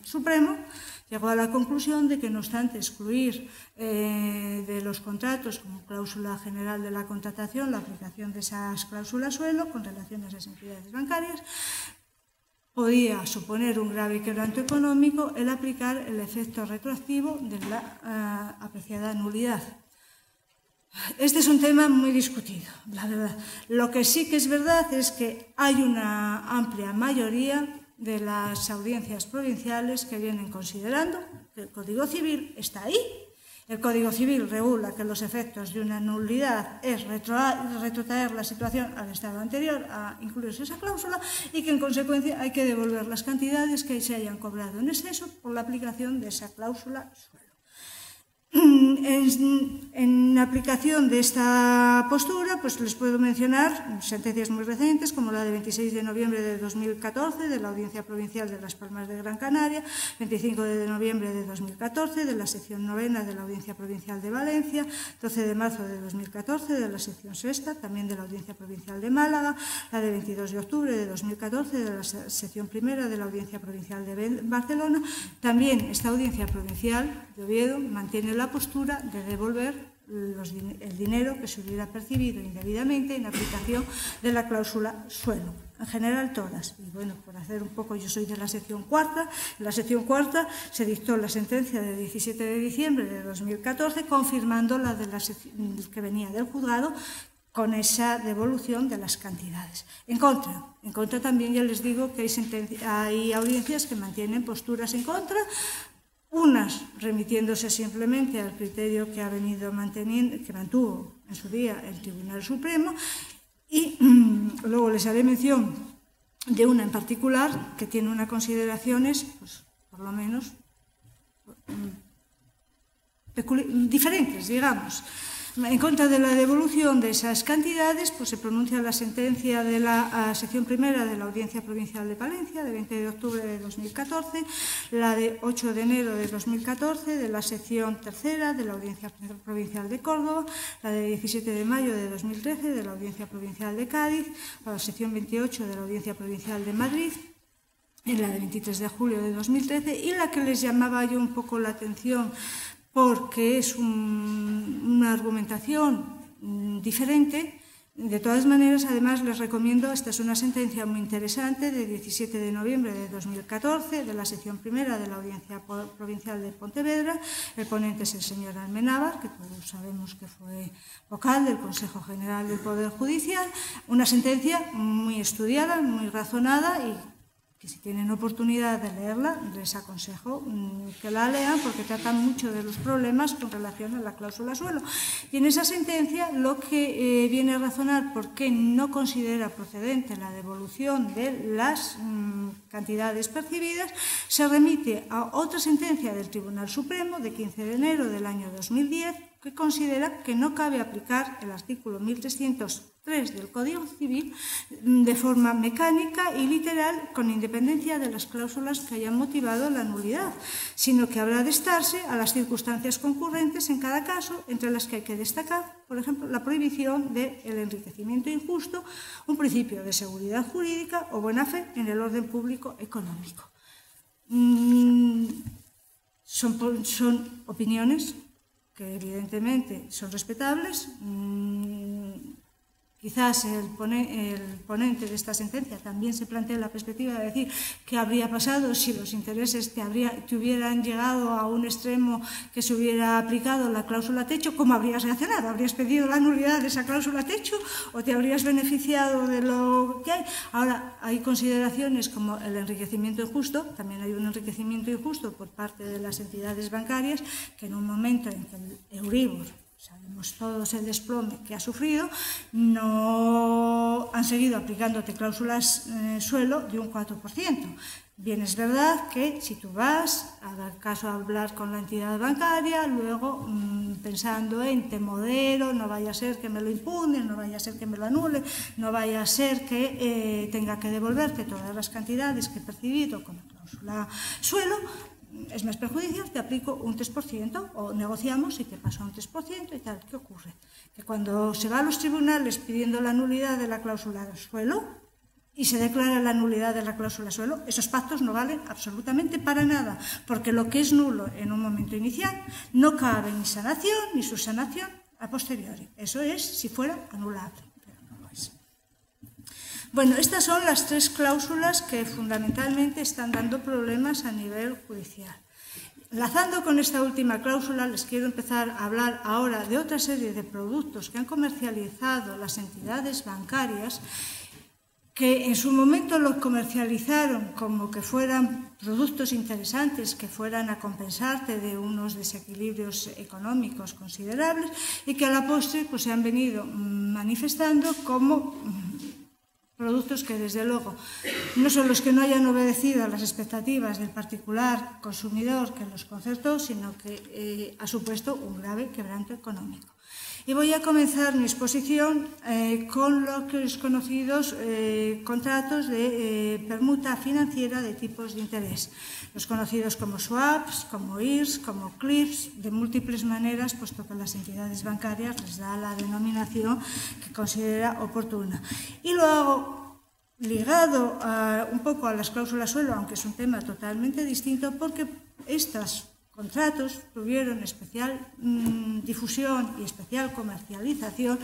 Supremo llegó a la conclusión de que, no obstante excluir de los contratos como cláusula general de la contratación la aplicación de esas cláusulas suelo con relación a esas entidades bancarias, podía suponer un grave quebranto económico el aplicar el efecto retroactivo de la apreciada nulidad. Este es un tema muy discutido, la verdad. Lo que sí que es verdad es que hay una amplia mayoría de las audiencias provinciales que vienen considerando que el Código Civil está ahí. El Código Civil regula que los efectos de una nulidad es retrotraer la situación al estado anterior a incluirse esa cláusula, y que en consecuencia hay que devolver las cantidades que se hayan cobrado en exceso por la aplicación de esa cláusula suelo. En aplicación de esta postura, pues les puedo mencionar sentencias muy recientes, como la de 26 de noviembre de 2014 de la Audiencia Provincial de Las Palmas de Gran Canaria, 25 de noviembre de 2014 de la sección novena de la Audiencia Provincial de Valencia, 12 de marzo de 2014 de la sección sexta, también de la Audiencia Provincial de Málaga, la de 22 de octubre de 2014 de la sección primera de la Audiencia Provincial de Barcelona. También esta Audiencia Provincial de Oviedo mantiene la postura de devolver el dinero que se hubiera percibido indebidamente en aplicación de la cláusula suelo. En general todas. Y bueno, por hacer un poco, yo soy de la sección cuarta. En la sección cuarta se dictó la sentencia del 17 de diciembre de 2014, confirmando la de que venía del juzgado, con esa devolución de las cantidades. En contra también ya les digo que hay audiencias que mantienen posturas en contra, unas remitiéndose simplemente al criterio que ha venido manteniendo, que mantuvo en su día el Tribunal Supremo, y luego les haré mención de una en particular que tiene unas consideraciones, pues, por lo menos, diferentes, digamos. En contra de la devolución de esas cantidades, pues se pronuncia la sentencia de la sección primera de la Audiencia Provincial de Palencia, de 20 de octubre de 2014, la de 8 de enero de 2014, de la sección tercera de la Audiencia Provincial de Córdoba, la de 17 de mayo de 2013 de la Audiencia Provincial de Cádiz, la sección 28 de la Audiencia Provincial de Madrid, en la de 23 de julio de 2013, y la que les llamaba yo un poco la atención porque es una argumentación diferente. De todas maneras, además, les recomiendo, esta es una sentencia muy interesante de 17 de noviembre de 2014, de la sección primera de la Audiencia Provincial de Pontevedra. El ponente es el señor Almenábar, que todos sabemos que fue vocal del Consejo General del Poder Judicial. Una sentencia muy estudiada, muy razonada, y que si tienen oportunidad de leerla, les aconsejo que la lean, porque tratan mucho de los problemas con relación a la cláusula suelo. Y en esa sentencia lo que viene a razonar por qué no considera procedente la devolución de las cantidades percibidas se remite a otra sentencia del Tribunal Supremo de 15 de enero del año 2010, que considera que no cabe aplicar el artículo 1303 del Código Civil de forma mecánica y literal, con independencia de las cláusulas que hayan motivado la nulidad, sino que habrá de estarse a las circunstancias concurrentes en cada caso, entre las que hay que destacar, por ejemplo, la prohibición del enriquecimiento injusto, un principio de seguridad jurídica o buena fe en el orden público económico. Son opiniones que evidentemente son respetables. Quizás el ponente de esta sentencia también se plantea la perspectiva de decir qué habría pasado si los intereses te hubieran llegado a un extremo que se hubiera aplicado la cláusula techo, ¿cómo habrías reaccionado? ¿Habrías pedido la nulidad de esa cláusula techo o te habrías beneficiado de lo que hay? Ahora, hay consideraciones como el enriquecimiento injusto. También hay un enriquecimiento injusto por parte de las entidades bancarias, que en un momento en que el Euribor, sabemos todos el desplome que ha sufrido, no han seguido aplicándote cláusulas suelo de un 4%. Bien, es verdad que si tú vas a dar caso a hablar con la entidad bancaria, luego pensando en te modero, no vaya a ser que me lo impugnen, no vaya a ser que me lo anulen, no vaya a ser que tenga que devolverte todas las cantidades que he percibido con la cláusula suelo, es más perjudicial, te aplico un 3% o negociamos y te paso a un 3% y tal. ¿Qué ocurre? Que cuando se va a los tribunales pidiendo la nulidad de la cláusula de suelo y se declara la nulidad de la cláusula suelo, esos pactos no valen absolutamente para nada, porque lo que es nulo en un momento inicial no cabe ni sanación ni subsanación a posteriori. Eso es si fuera anulable. Bueno, estas son las tres cláusulas que fundamentalmente están dando problemas a nivel judicial. Enlazando con esta última cláusula, les quiero empezar a hablar ahora de otra serie de productos que han comercializado las entidades bancarias, que en su momento lo comercializaron como que fueran productos interesantes, que fueran a compensarte de unos desequilibrios económicos considerables, y que a la postre pues, se han venido manifestando como productos que, desde luego, no son los que no hayan obedecido a las expectativas del particular consumidor que los concertó, sino que ha supuesto un grave quebranto económico. Y voy a comenzar mi exposición con los conocidos contratos de permuta financiera de tipos de interés, los conocidos como swaps, como IRS, como CLIRS, de múltiples maneras, puesto que las entidades bancarias les da la denominación que considera oportuna. Y lo hago ligado un poco a las cláusulas suelo, aunque es un tema totalmente distinto, porque estos contratos tuvieron especial difusión y especial comercialización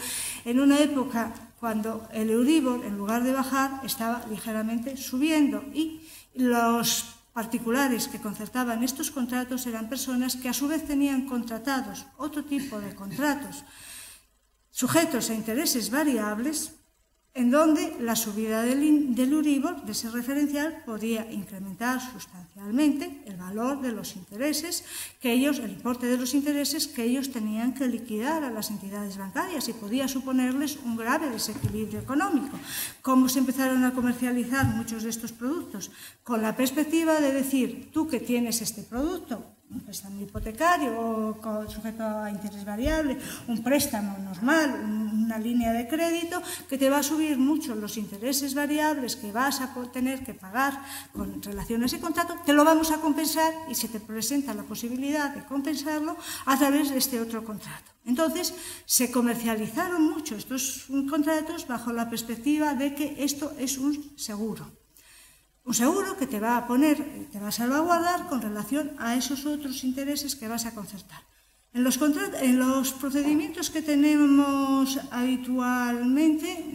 en una época cuando el Euribor, en lugar de bajar, estaba ligeramente subiendo, y los particulares que concertaban estos contratos eran personas que a su vez tenían contratados otro tipo de contratos sujetos a intereses variables, en donde la subida del Euribor, de ese referencial, podía incrementar sustancialmente el valor de los intereses el importe de los intereses que ellos tenían que liquidar a las entidades bancarias y podía suponerles un grave desequilibrio económico. ¿Cómo se empezaron a comercializar muchos de estos productos? Con la perspectiva de decir, tú que tienes este producto, un préstamo hipotecario o sujeto a interés variable, un préstamo normal, una línea de crédito que te va a subir mucho los intereses variables que vas a tener que pagar con relación a ese contrato, te lo vamos a compensar y se te presenta la posibilidad de compensarlo a través de este otro contrato. Entonces, se comercializaron mucho estos contratos bajo la perspectiva de que esto es un seguro. Un seguro que te va a salvaguardar con relación a esos otros intereses que vas a concertar. En los procedimientos que tenemos habitualmente,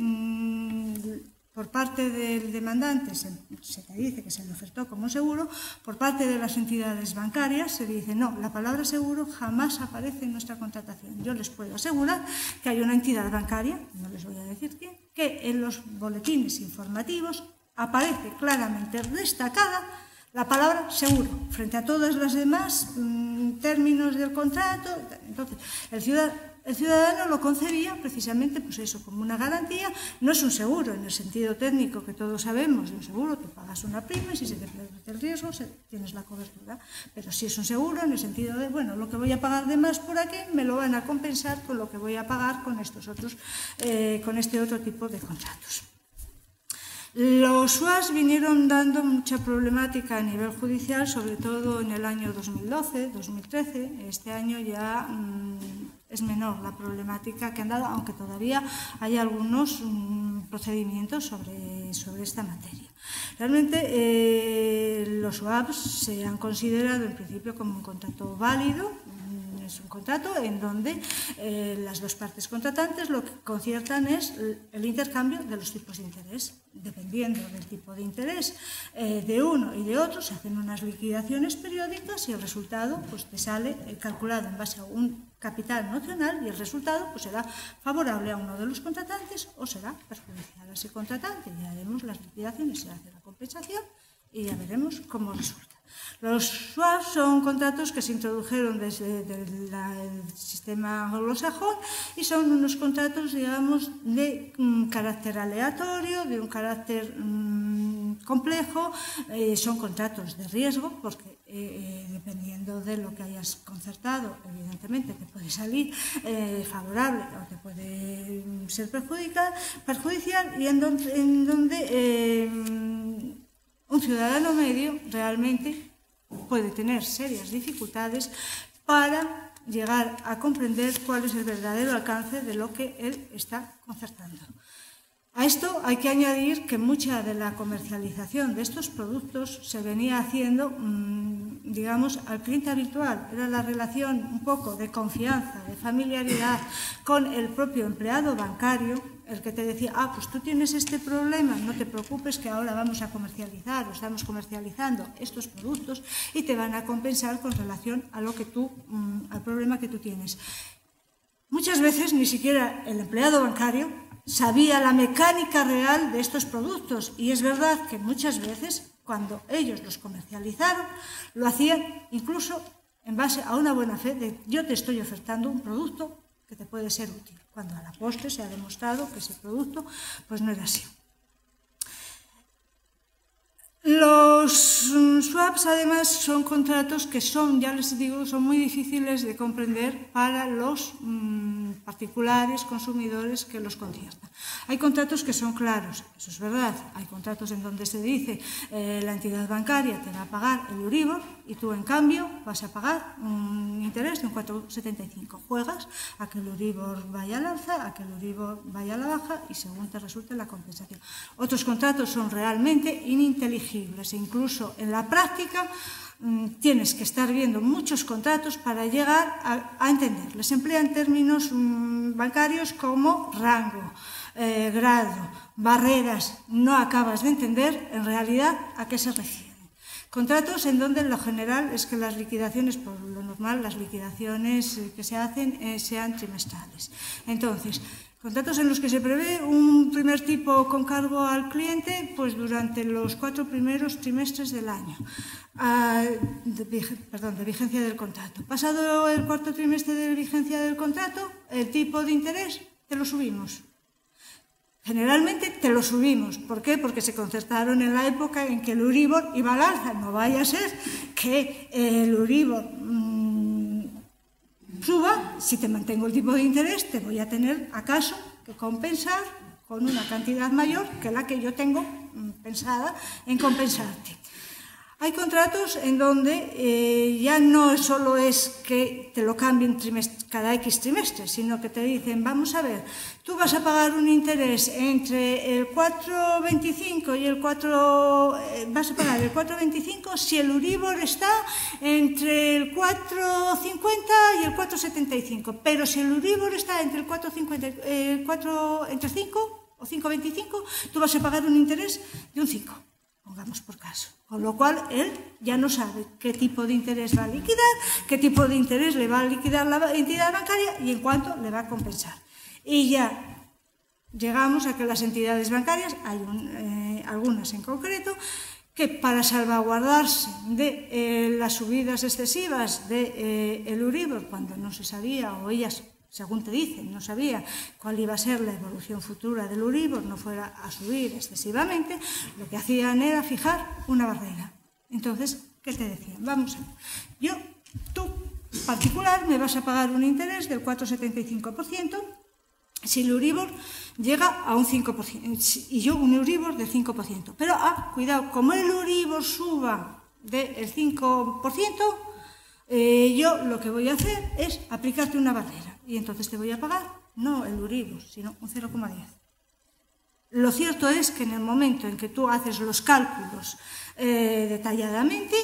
por parte del demandante se te dice que se le ofertó como seguro, por parte de las entidades bancarias se dice no, la palabra seguro jamás aparece en nuestra contratación. Yo les puedo asegurar que hay una entidad bancaria, no les voy a decir quién, que en los boletines informativos aparece claramente destacada la palabra seguro, frente a todas las demás términos del contrato. Entonces, el ciudadano lo concebía precisamente pues eso, como una garantía. No es un seguro en el sentido técnico que todos sabemos. De un seguro tú pagas una prima y si se te produce el riesgo tienes la cobertura. Pero sí es un seguro en el sentido de, bueno, lo que voy a pagar de más por aquí me lo van a compensar con lo que voy a pagar con estos otros, con este otro tipo de contratos. Los SWAPs vinieron dando mucha problemática a nivel judicial, sobre todo en el año 2012, 2013. Este año ya es menor la problemática que han dado, aunque todavía hay algunos procedimientos sobre esta materia. Realmente los SWAPs se han considerado en principio como un contrato válido. Es un contrato en donde las dos partes contratantes lo que conciertan es el intercambio de los tipos de interés. Dependiendo del tipo de interés de uno y de otro, se hacen unas liquidaciones periódicas y el resultado pues, te sale calculado en base a un capital nocional y el resultado pues, será favorable a uno de los contratantes o será perjudicial a ese contratante. Ya haremos las liquidaciones, se hace la compensación y ya veremos cómo resulta. Los SWAPs son contratos que se introdujeron desde el sistema anglosajón y son unos contratos, digamos, de carácter aleatorio, de un carácter complejo. Son contratos de riesgo porque dependiendo de lo que hayas concertado, evidentemente te puede salir favorable o te puede ser perjudicial y en donde un ciudadano medio realmente puede tener serias dificultades para llegar a comprender cuál es el verdadero alcance de lo que él está concertando. A esto hay que añadir que mucha de la comercialización de estos productos se venía haciendo, digamos, al cliente habitual. Era la relación un poco de confianza, de familiaridad con el propio empleado bancario, el que te decía, pues tú tienes este problema, no te preocupes que ahora vamos a comercializar o estamos comercializando estos productos y te van a compensar con relación a lo que al problema que tú tienes. Muchas veces ni siquiera el empleado bancario sabía la mecánica real de estos productos y es verdad que muchas veces cuando ellos los comercializaron lo hacían incluso en base a una buena fe de yo te estoy ofertando un producto que te puede ser útil, cuando a la postre se ha demostrado que ese producto pues no era así. Los SWAPs además son contratos que son, ya les digo, son muy difíciles de comprender para los particulares consumidores que los conciertan. Hay contratos que son claros, eso es verdad. Hay contratos en donde se dice la entidad bancaria te va a pagar el Euribor y tú en cambio vas a pagar un interés de un 4,75. Juegas a que el Euribor vaya al alza, a que el Euribor vaya a la baja y según te resulte la compensación. Otros contratos son realmente ininteligibles e incluso en la práctica tienes que estar viendo muchos contratos para llegar a entender. Les emplean términos bancarios como rango, grado, barreras. No acabas de entender en realidad a qué se refiere. Contratos en donde lo general es que las liquidaciones, por lo normal, las liquidaciones que se hacen sean trimestrales. Entonces, Contratos en los que se prevé un primer tipo con cargo al cliente pues durante los 4 primeros trimestres del año de vigencia del contrato. Pasado el 4º trimestre de vigencia del contrato, el tipo de interés te lo subimos. Generalmente te lo subimos. ¿Por qué? Porque se concertaron en la época en que el Euribor iba al alza. No vaya a ser que el Euribor suba. Si te mantengo el tipo de interés, te voy a tener, acaso, que compensar con una cantidad mayor que la que yo tengo pensada en compensarte. Hay contratos en donde ya no solo es que te lo cambien cada X trimestres, sino que te dicen, vamos a ver, tú vas a pagar un interés entre el 4,25 y el 4... vas a pagar el 4,25 si el Euribor está entre el 4,50 y el 4,75. Pero si el Euribor está entre el 4,50 entre 5 o 5,25, tú vas a pagar un interés de un 5. Pongamos por caso. Con lo cual, él ya no sabe qué tipo de interés va a liquidar, qué tipo de interés le va a liquidar la entidad bancaria y en cuánto le va a compensar. Y ya llegamos a que las entidades bancarias, hay algunas en concreto, que para salvaguardarse de las subidas excesivas del Euribor, cuando no se sabía, o ellas, según te dicen, no sabía cuál iba a ser la evolución futura del Euribor, no fuera a subir excesivamente, lo que hacían era fijar una barrera. Entonces, ¿qué te decían? Vamos a ver, tú, particular, me vas a pagar un interés del 4,75% si el Euribor llega a un 5%, y yo un Euribor del 5%. Pero, cuidado, como el Euribor suba del 5%, yo lo que voy a hacer es aplicarte una barrera. Y entonces te voy a pagar, no el Euribor, sino un 0,10. Lo cierto es que en el momento en que tú haces los cálculos detalladamente,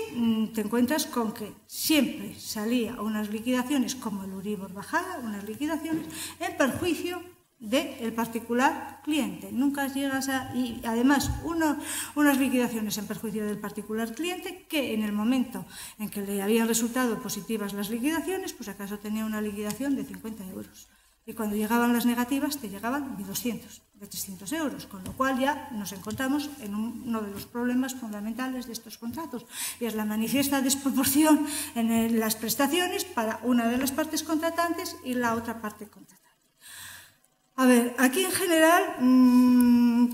te encuentras con que siempre salía unas liquidaciones, como el Euribor bajaba, unas liquidaciones en perjuicio del particular cliente. Nunca llegas a... Y además, unas liquidaciones en perjuicio del particular cliente que en el momento en que le habían resultado positivas las liquidaciones, pues acaso tenía una liquidación de 50 euros. Y cuando llegaban las negativas, te llegaban de 200, de 300 euros. Con lo cual ya nos encontramos en uno de los problemas fundamentales de estos contratos. Y es la manifiesta desproporción en las prestaciones para una de las partes contratantes y la otra parte contratante. A ver, aquí en general,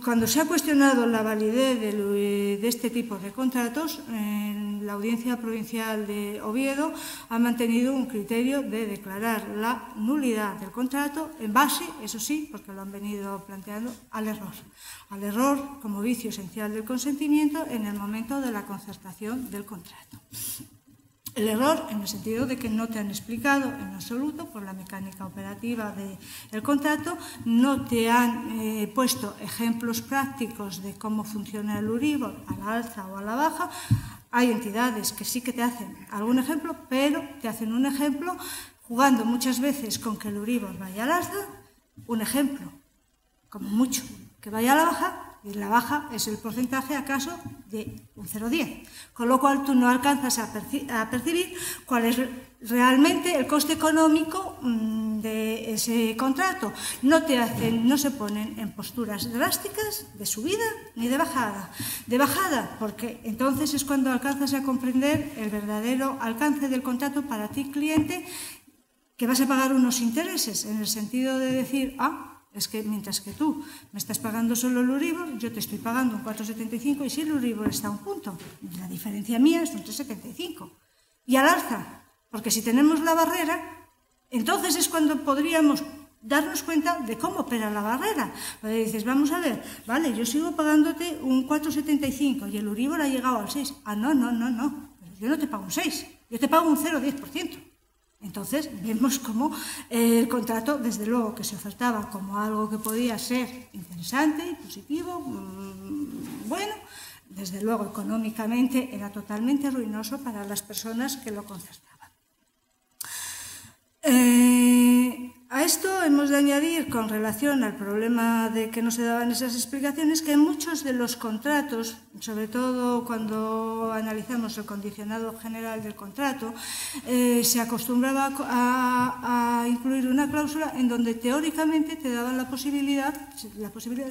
cuando se ha cuestionado la validez de este tipo de contratos, la Audiencia Provincial de Oviedo ha mantenido un criterio de declarar la nulidad del contrato en base, eso sí, porque lo han venido planteando, al error. Al error como vicio esencial del consentimiento en el momento de la concertación del contrato. El error en el sentido de que no te han explicado en absoluto, por la mecánica operativa del contrato, no te han puesto ejemplos prácticos de cómo funciona el Euribor a la alza o a la baja. Hay entidades que sí que te hacen algún ejemplo, pero te hacen un ejemplo jugando muchas veces con que el Euribor vaya al alza, un ejemplo, como mucho, que vaya a la baja, y la baja es el porcentaje, acaso, de un 0,10. Con lo cual tú no alcanzas a percibir cuál es realmente el coste económico de ese contrato. No se ponen en posturas drásticas de subida ni de bajada. De bajada, porque entonces es cuando alcanzas a comprender el verdadero alcance del contrato para ti, cliente, que vas a pagar unos intereses, en el sentido de decir, es que mientras que tú me estás pagando solo el Euribor, yo te estoy pagando un 4,75 y si el Euribor está a un punto, la diferencia mía es un 3,75. Y al alza, porque si tenemos la barrera, entonces es cuando podríamos darnos cuenta de cómo opera la barrera. Porque dices, vamos a ver, vale, yo sigo pagándote un 4,75 y el Euribor ha llegado al 6. No, pero yo no te pago un 6, yo te pago un 0,10%. Entonces vemos cómo el contrato, desde luego que se ofertaba como algo que podía ser interesante y positivo, bueno, desde luego económicamente era totalmente ruinoso para las personas que lo concertaban. A esto hemos de añadir, con relación al problema de que no se daban esas explicaciones, que en muchos de los contratos, sobre todo cuando analizamos el condicionado general del contrato, se acostumbraba a incluir una cláusula en donde teóricamente te daban la posibilidad,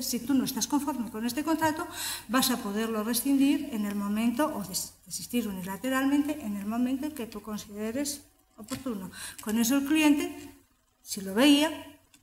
si tú no estás conforme con este contrato, vas a poderlo rescindir en el momento, o desistir unilateralmente en el momento en que tú consideres oportuno. Con eso el cliente, si lo veía,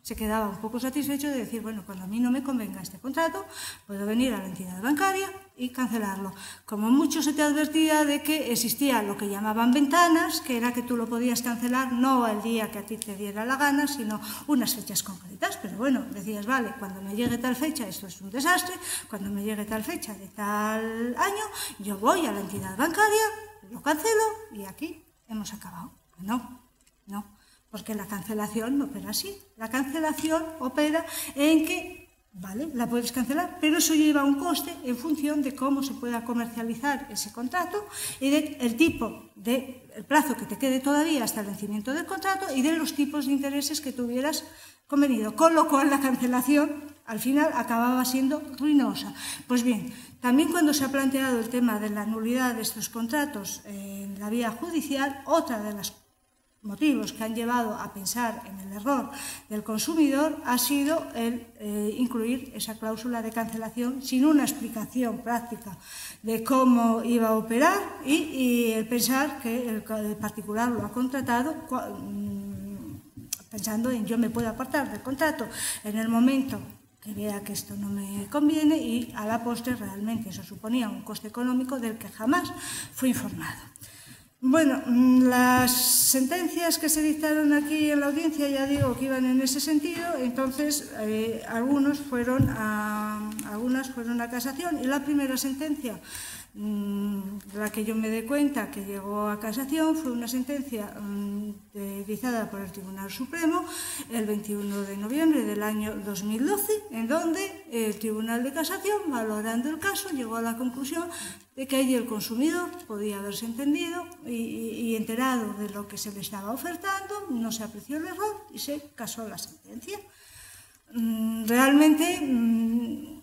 se quedaba un poco satisfecho de decir, bueno, cuando a mí no me convenga este contrato, puedo venir a la entidad bancaria y cancelarlo. Como mucho se te advertía de que existía lo que llamaban ventanas, que era que tú lo podías cancelar no al día que a ti te diera la gana, sino unas fechas concretas. Pero bueno, decías, vale, cuando me llegue tal fecha, esto es un desastre, cuando me llegue tal fecha de tal año, yo voy a la entidad bancaria, lo cancelo y aquí hemos acabado. No, no. Porque la cancelación no opera así. La cancelación opera en que, vale, la puedes cancelar, pero eso lleva un coste en función de cómo se pueda comercializar ese contrato y del tipo el plazo que te quede todavía hasta el vencimiento del contrato y de los tipos de intereses que tuvieras convenido. Con lo cual la cancelación al final acababa siendo ruinosa. Pues bien, también cuando se ha planteado el tema de la nulidad de estos contratos en la vía judicial, otra de las motivos que han llevado a pensar en el error del consumidor ha sido el incluir esa cláusula de cancelación sin una explicación práctica de cómo iba a operar y el pensar que el particular lo ha contratado pensando en yo me puedo apartar del contrato en el momento que vea que esto no me conviene y a la postre realmente eso suponía un coste económico del que jamás fue informado. Bueno, las sentencias que se dictaron aquí en la audiencia ya digo que iban en ese sentido, entonces algunas fueron a casación y la primera sentencia de la que yo me di cuenta que llegó a casación fue una sentencia dictada por el Tribunal Supremo el 21 de noviembre del año 2012, en donde el Tribunal de Casación, valorando el caso, llegó a la conclusión de que allí el consumidor podía haberse entendido y enterado de lo que se le estaba ofertando, no se apreció el error y se casó la sentencia. Realmente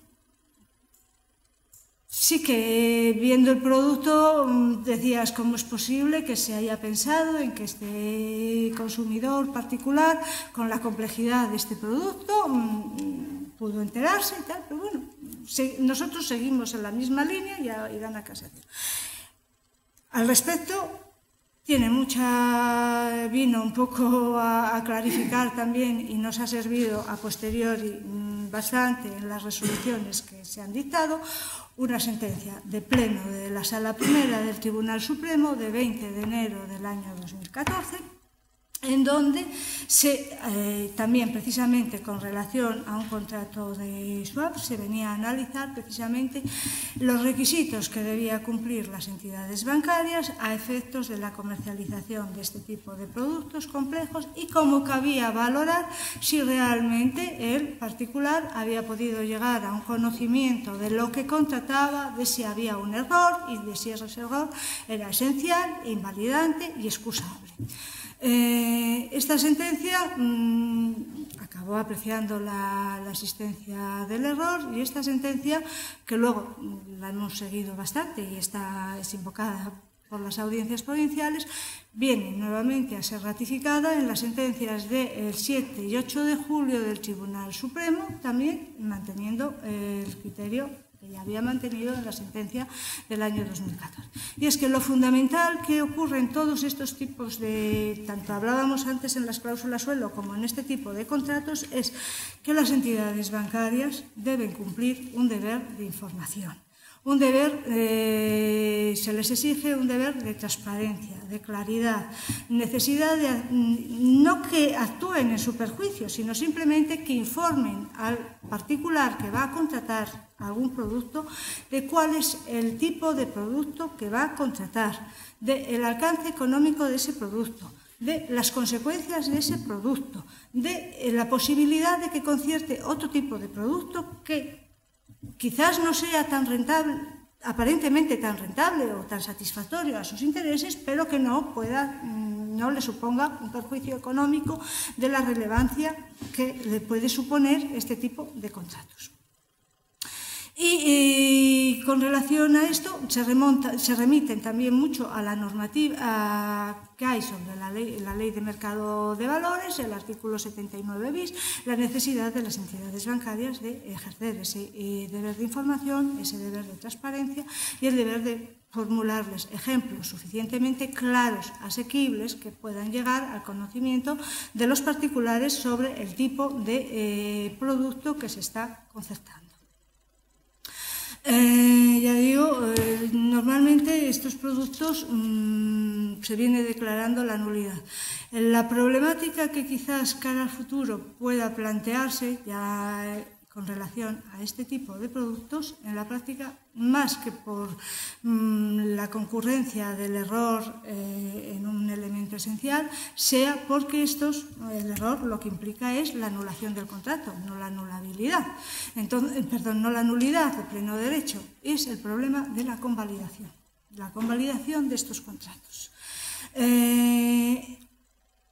sí que viendo el producto decías cómo es posible que se haya pensado en que este consumidor particular, con la complejidad de este producto, pudo enterarse y tal, pero bueno, nosotros seguimos en la misma línea y irán a casación. Al respecto, vino un poco a clarificar también y nos ha servido a posteriori bastante en las resoluciones que se han dictado, una sentencia de pleno de la Sala Primera del Tribunal Supremo de 20 de enero del año 2014, en donde también precisamente con relación a un contrato de swap se venía a analizar precisamente los requisitos que debía cumplir las entidades bancarias a efectos de la comercialización de este tipo de productos complejos y cómo cabía valorar si realmente el particular había podido llegar a un conocimiento de lo que contrataba, de si había un error y de si ese error era esencial, invalidante y excusable. Esta sentencia acabó apreciando la existencia del error y esta sentencia, que luego la hemos seguido bastante y es invocada por las audiencias provinciales, viene nuevamente a ser ratificada en las sentencias del 7 y 8 de julio del Tribunal Supremo, también manteniendo el criterio que ya había mantenido en la sentencia del año 2014. Y es que lo fundamental que ocurre en todos estos tipos tanto hablábamos antes en las cláusulas suelo como en este tipo de contratos, es que las entidades bancarias deben cumplir un deber de información. Un deber, se les exige un deber de transparencia, de claridad, necesidad de no que actúen en su perjuicio, sino simplemente que informen al particular que va a contratar algún producto de cuál es el tipo de producto que va a contratar, del alcance económico de ese producto, de las consecuencias de ese producto, de la posibilidad de que concierte otro tipo de producto que quizás no sea tan rentable, aparentemente tan rentable o tan satisfactorio a sus intereses, pero que no pueda no le suponga un perjuicio económico de la relevancia que le puede suponer este tipo de contratos. Y con relación a esto se remiten también mucho a la normativa que hay sobre la ley de mercado de valores, el artículo 79 bis, la necesidad de las entidades bancarias de ejercer ese deber de información, ese deber de transparencia y el deber de formularles ejemplos suficientemente claros, asequibles, que puedan llegar al conocimiento de los particulares sobre el tipo de producto que se está concertando. Ya digo, normalmente estos productos se viene declarando la nulidad. La problemática que quizás cara al futuro pueda plantearse ya con relación a este tipo de productos, en la práctica, más que por la concurrencia del error en un elemento esencial, sea porque el error lo que implica es la anulación del contrato, no la anulabilidad. Entonces, perdón, no la nulidad de pleno derecho, es el problema de la convalidación de estos contratos.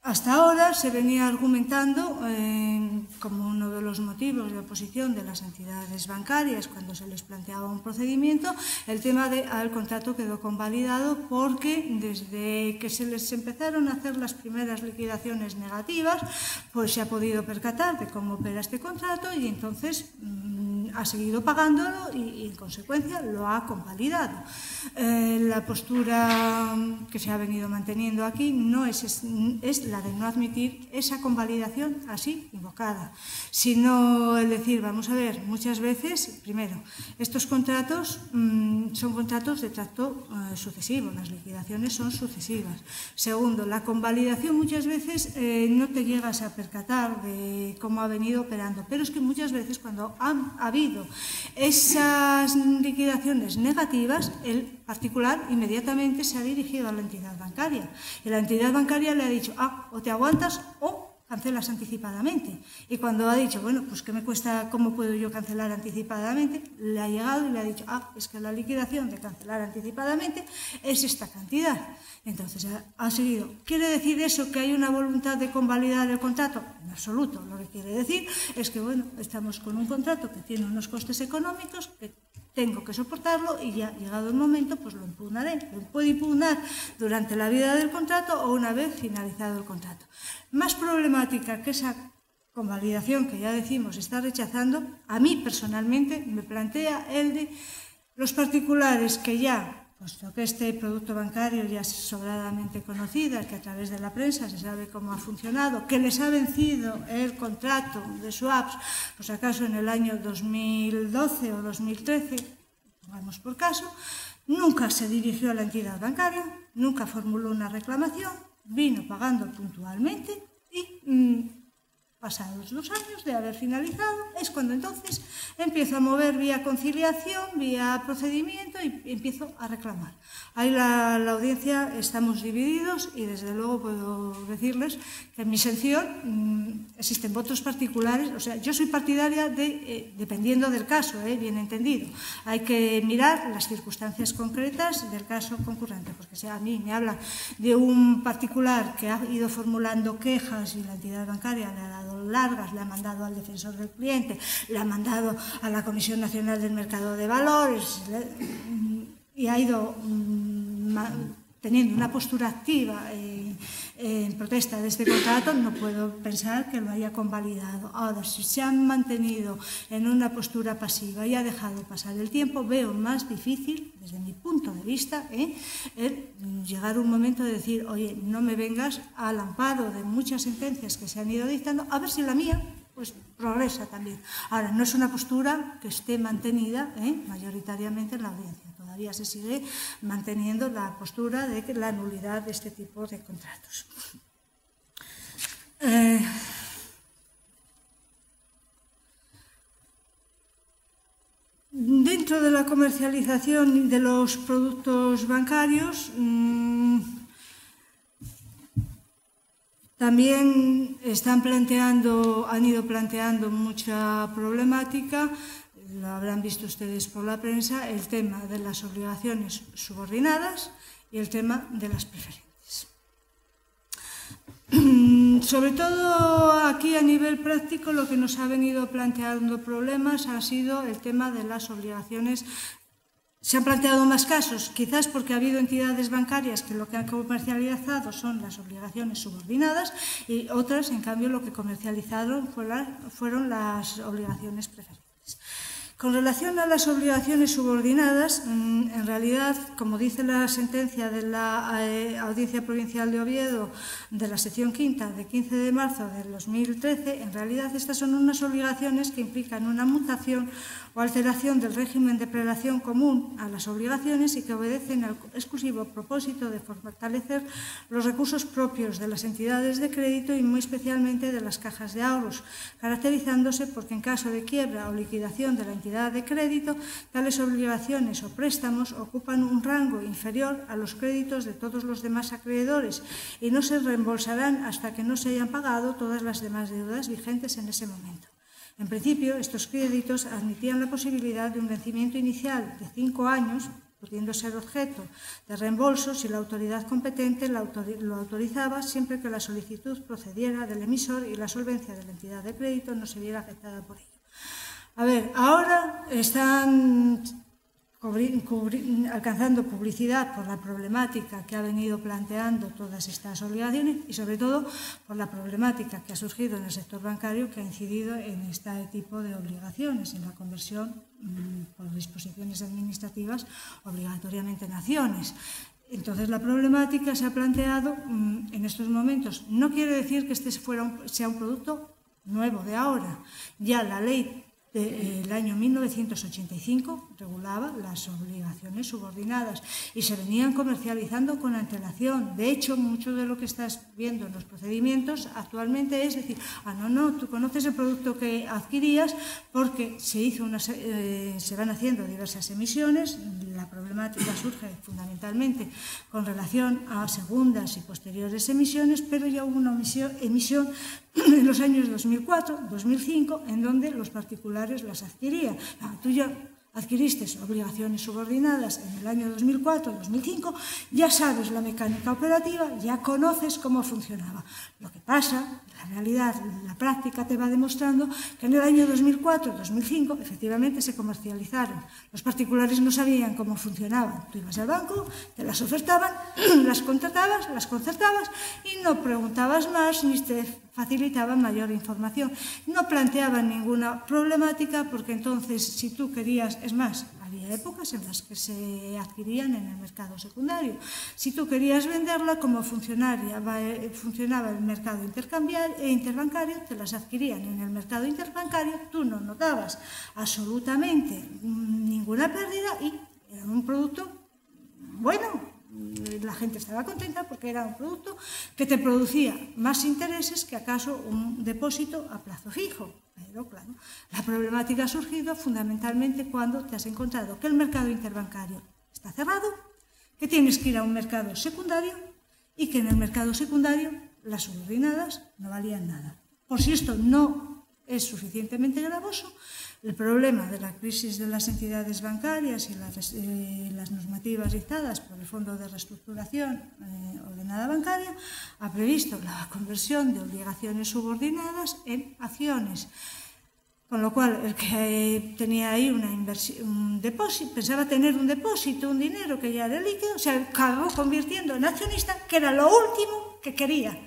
Hasta ahora se venía argumentando como uno de los motivos de oposición de las entidades bancarias cuando se les planteaba un procedimiento el tema de el contrato quedó convalidado porque desde que se les empezaron a hacer las primeras liquidaciones negativas pues se ha podido percatar de cómo opera este contrato y entonces ha seguido pagándolo y en consecuencia lo ha convalidado. La postura que se ha venido manteniendo aquí no es la de no admitir esa convalidación así invocada, sino el decir, vamos a ver, muchas veces, primero, estos contratos son contratos de tracto sucesivo, las liquidaciones son sucesivas. Segundo, la convalidación muchas veces no te llegas a percatar de cómo ha venido operando, pero es que muchas veces cuando ha habido esas liquidaciones negativas, el particular inmediatamente se ha dirigido a la entidad bancaria y la entidad bancaria le ha dicho, o te aguantas o cancelas anticipadamente. Y cuando ha dicho, bueno, pues ¿qué me cuesta, cómo puedo yo cancelar anticipadamente? Le ha llegado y le ha dicho, es que la liquidación de cancelar anticipadamente es esta cantidad. Entonces ha seguido. ¿Quiere decir eso que hay una voluntad de convalidar el contrato? En absoluto. Lo que quiere decir es que, bueno, estamos con un contrato que tiene unos costes económicos que tengo que soportarlo y ya llegado el momento pues lo impugnaré. Lo puedo impugnar durante la vida del contrato o una vez finalizado el contrato. Más problemática que esa convalidación que ya decimos está rechazando, a mí personalmente me plantea el de los particulares que ya, puesto que este producto bancario ya es sobradamente conocida, que a través de la prensa se sabe cómo ha funcionado, que les ha vencido el contrato de swaps, pues acaso en el año 2012 o 2013, pongamos por caso, nunca se dirigió a la entidad bancaria, nunca formuló una reclamación, vino pagando puntualmente y pasados 2 años de haber finalizado, es cuando entonces empiezo a mover vía conciliación, vía procedimiento y empiezo a reclamar. Ahí la audiencia estamos divididos y desde luego puedo decirles que en mi sección existen votos particulares, o sea, yo soy partidaria de, dependiendo del caso, bien entendido, hay que mirar las circunstancias concretas del caso concurrente, porque si a mí me hablan de un particular que ha ido formulando quejas y la entidad bancaria le ha dado largas, le ha mandado al defensor del cliente, le ha mandado a la Comisión Nacional del Mercado de Valores y ha ido teniendo una postura activa en protesta de este contrato, no puedo pensar que lo haya convalidado. Ahora, si se han mantenido en una postura pasiva y ha dejado pasar el tiempo, veo más difícil, desde mi punto de vista, el llegar un momento de decir, oye, no me vengas al amparo de muchas sentencias que se han ido dictando, a ver si la mía pues progresa también. Ahora, no es una postura que esté mantenida mayoritariamente en la audiencia. Todavía se sigue manteniendo la postura de que la nulidad de este tipo de contratos. Dentro de la comercialización de los productos bancarios, también han ido planteando mucha problemática, lo habrán visto ustedes por la prensa, el tema de las obligaciones subordinadas y el tema de las preferentes. Sobre todo aquí a nivel práctico lo que nos ha venido planteando problemas ha sido el tema de las obligaciones. Se han planteado más casos, quizás porque ha habido entidades bancarias que lo que han comercializado son las obligaciones subordinadas y otras, en cambio, lo que comercializaron fueron las obligaciones preferentes. Con relación a las obligaciones subordinadas, en realidad, como dice la sentencia de la Audiencia Provincial de Oviedo de la sección quinta de 15 de marzo del 2013, en realidad estas son unas obligaciones que implican una mutación o alteración del régimen de prelación común a las obligaciones y que obedecen al exclusivo propósito de fortalecer los recursos propios de las entidades de crédito y muy especialmente de las cajas de ahorros, caracterizándose porque en caso de quiebra o liquidación de la entidad de crédito, tales obligaciones o préstamos ocupan un rango inferior a los créditos de todos los demás acreedores y no se reembolsarán hasta que no se hayan pagado todas las demás deudas vigentes en ese momento. En principio, estos créditos admitían la posibilidad de un vencimiento inicial de 5 años, pudiendo ser objeto de reembolso si la autoridad competente lo autorizaba, siempre que la solicitud procediera del emisor y la solvencia de la entidad de crédito no se viera afectada por ello. A ver, ahora están alcanzando publicidad por la problemática que ha venido planteando todas estas obligaciones y sobre todo por la problemática que ha surgido en el sector bancario que ha incidido en este tipo de obligaciones, en la conversión por disposiciones administrativas obligatoriamente en acciones. Entonces, la problemática se ha planteado en estos momentos. No quiere decir que este sea un producto nuevo de ahora. Ya la ley del año 1985 regulaba las obligaciones subordinadas y se venían comercializando con antelación. De hecho, mucho de lo que estás viendo en los procedimientos actualmente es decir, no, tú conoces el producto que adquirías porque se van haciendo diversas emisiones. La problemática surge fundamentalmente con relación a segundas y posteriores emisiones, pero ya hubo una emisión en los años 2004, 2005, en donde los particulares las adquirían. Tú ya adquiriste obligaciones subordinadas en el año 2004, 2005, ya sabes la mecánica operativa, ya conoces cómo funcionaba. Lo que pasa, la realidad, la práctica te va demostrando que en el año 2004, 2005, efectivamente se comercializaron. Los particulares no sabían cómo funcionaban. Tú ibas al banco, te las ofertaban, las contratabas, las concertabas y no preguntabas más ni te facilitaban mayor información. No planteaban ninguna problemática porque entonces si tú querías, es más, había épocas en las que se adquirían en el mercado secundario. Si tú querías venderla, como funcionaba el mercado interbancario, te las adquirían en el mercado interbancario, tú no notabas absolutamente ninguna pérdida y era un producto bueno. La gente estaba contenta porque era un producto que te producía más intereses que acaso un depósito a plazo fijo. Pero claro, la problemática ha surgido fundamentalmente cuando te has encontrado que el mercado interbancario está cerrado, que tienes que ir a un mercado secundario y que en el mercado secundario las subordinadas no valían nada. Por si esto no es suficientemente gravoso, el problema de la crisis de las entidades bancarias y las normativas dictadas por el Fondo de Reestructuración Ordenada Bancaria ha previsto la conversión de obligaciones subordinadas en acciones. Con lo cual, el que tenía ahí un depósito, pensaba tener un depósito, un dinero que ya era líquido, se acabó convirtiendo en accionista, que era lo último que quería,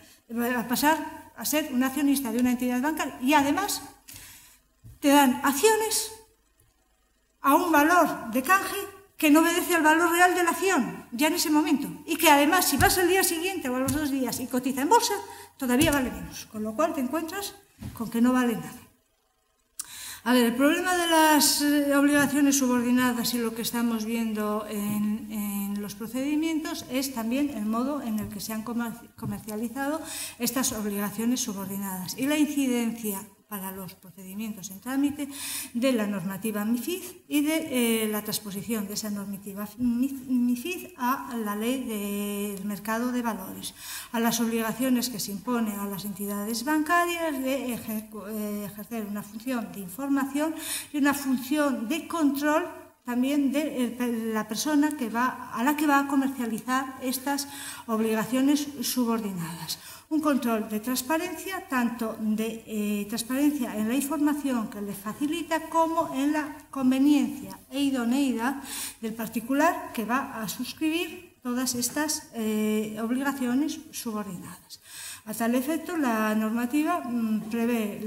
pasar a ser un accionista de una entidad bancaria. Y además te dan acciones a un valor de canje que no obedece al valor real de la acción, ya en ese momento. Y que además, si vas al día siguiente o a los 2 días y cotiza en bolsa, todavía vale menos. Con lo cual te encuentras con que no vale nada. A ver, el problema de las obligaciones subordinadas y lo que estamos viendo en los procedimientos es también el modo en el que se han comercializado estas obligaciones subordinadas y la incidencia para los procedimientos en trámite de la normativa MiFID y de la transposición de esa normativa MiFID a la ley del mercado de valores, a las obligaciones que se imponen a las entidades bancarias de ejercer una función de información y una función de control también de la persona a la que va a comercializar estas obligaciones subordinadas. Un control de transparencia, tanto de transparencia en la información que le facilita como en la conveniencia e idoneidad del particular que va a suscribir todas estas obligaciones subordinadas. A tal efecto, la normativa prevé